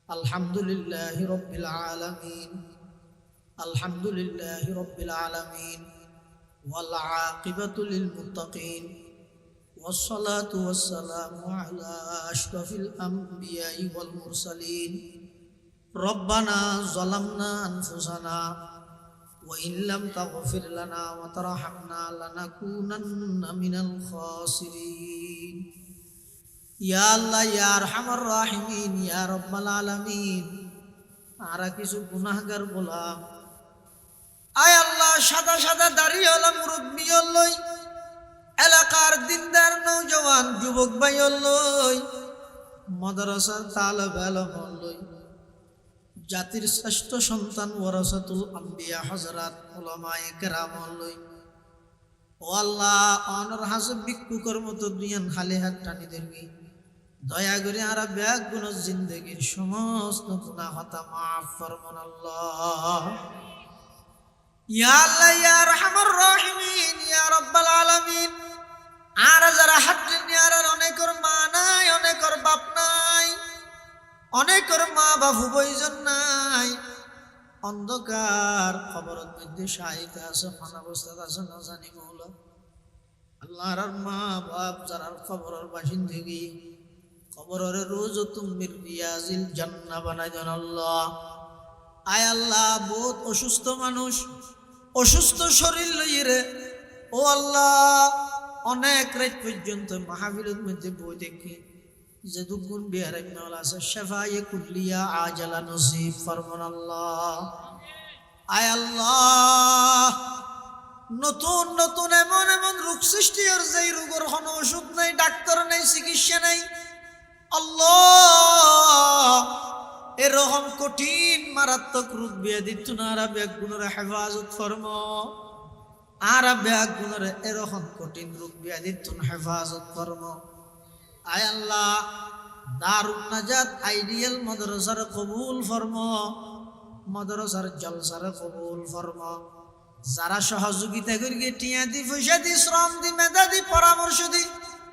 আলহামদুলিল্লাহি রাব্বিল আলামিন আলহামদুলিল্লাহি রাব্বিল আলামিন ওয়াল আকিবাতু লিল মুত্তাকিন والصلاة والسلام على أشرف الأنبياء والمرسلين ربنا ظلمنا أنفسنا وإن لم تغفر لنا وترحمنا لنكونن من الخاسرين يا الله يا أرحم الراحمين يا رب العالمين আরা কিছু গুনাহগার গোলাম আয় আল্লাহ সাদা সাদা দাড়ি হলো মুরব্বী হলই এলাকার দিনদার নওজওয়ান যুবক ভাই হলই মাদ্রাসার তালেব ইলম হলই জাতির শ্রেষ্ঠ সন্তান ওয়ারাসাতুল আম্বিয়া হযরত উলামায়ে কেরাম হলই ও আল্লাহ অনর হাসব বিক্ষুকর মতো দুইয়ান খালি হাত টানি দেবি দয়া করে আর বেগুন জিন্দেগীর সমস্ত গুনাহ হতা মাফ ফরমান আল্লাহ ইয়া আল্লাহ ইয়া আরহামার রাহিমিন ইয়া রাব্বাল আলামিন আর যারা হাত নিয়ে আর অনেকের মা নাই অনেকের বাপ নাই অনেকের মা বাবু বইজন নাই অন্ধকার খবরের মধ্যে শাহিদ আছে ফানাবস্থাত আছে না জানি মৌলা আল্লাহর মা বাপ যারা খবরের বাসিন্দিগি খবরের রোজ তুমি রিয়াজিল জান্নাহ বানাই দেন আল্লাহ আয় আল্লাহ বহুত অসুস্থ মানুষ অসুস্থ শরীর লইরে ও আল্লাহ অনেক রাত পর্যন্ত মাহফিলের মধ্যে বই দেখি যে দুগুণ বিহারে মাওলা আছে শাফায়ে কুল্লিয়া আজালা নসিব ফরমান আল্লাহ আয় আল্লাহ নতুন নতুন এমন এমন রোগ সৃষ্টি আর যেই রোগের কোনো ওষুধ নাই ডাক্তার নাই চিকিৎসা নাই আল্লাহ এ এরকম কঠিন মারাত্মক রোগ ব্যাধি তুনারা ব্যাগুণের হেফাজত ফরম আর ব্যাগুণের এরকম কঠিন রোগ ব্যাধি তুন হেফাজত ফরম আয় আল্লাহ দারুন নাজাত আইডিয়াল মাদ্রাসার কবুল ফরম মাদ্রাসার জলসার কবুল ফরম যারা সহযোগিতা করি টিয়া দি পয়সা দি শ্রম দি মেধা দি পরামর্শ দি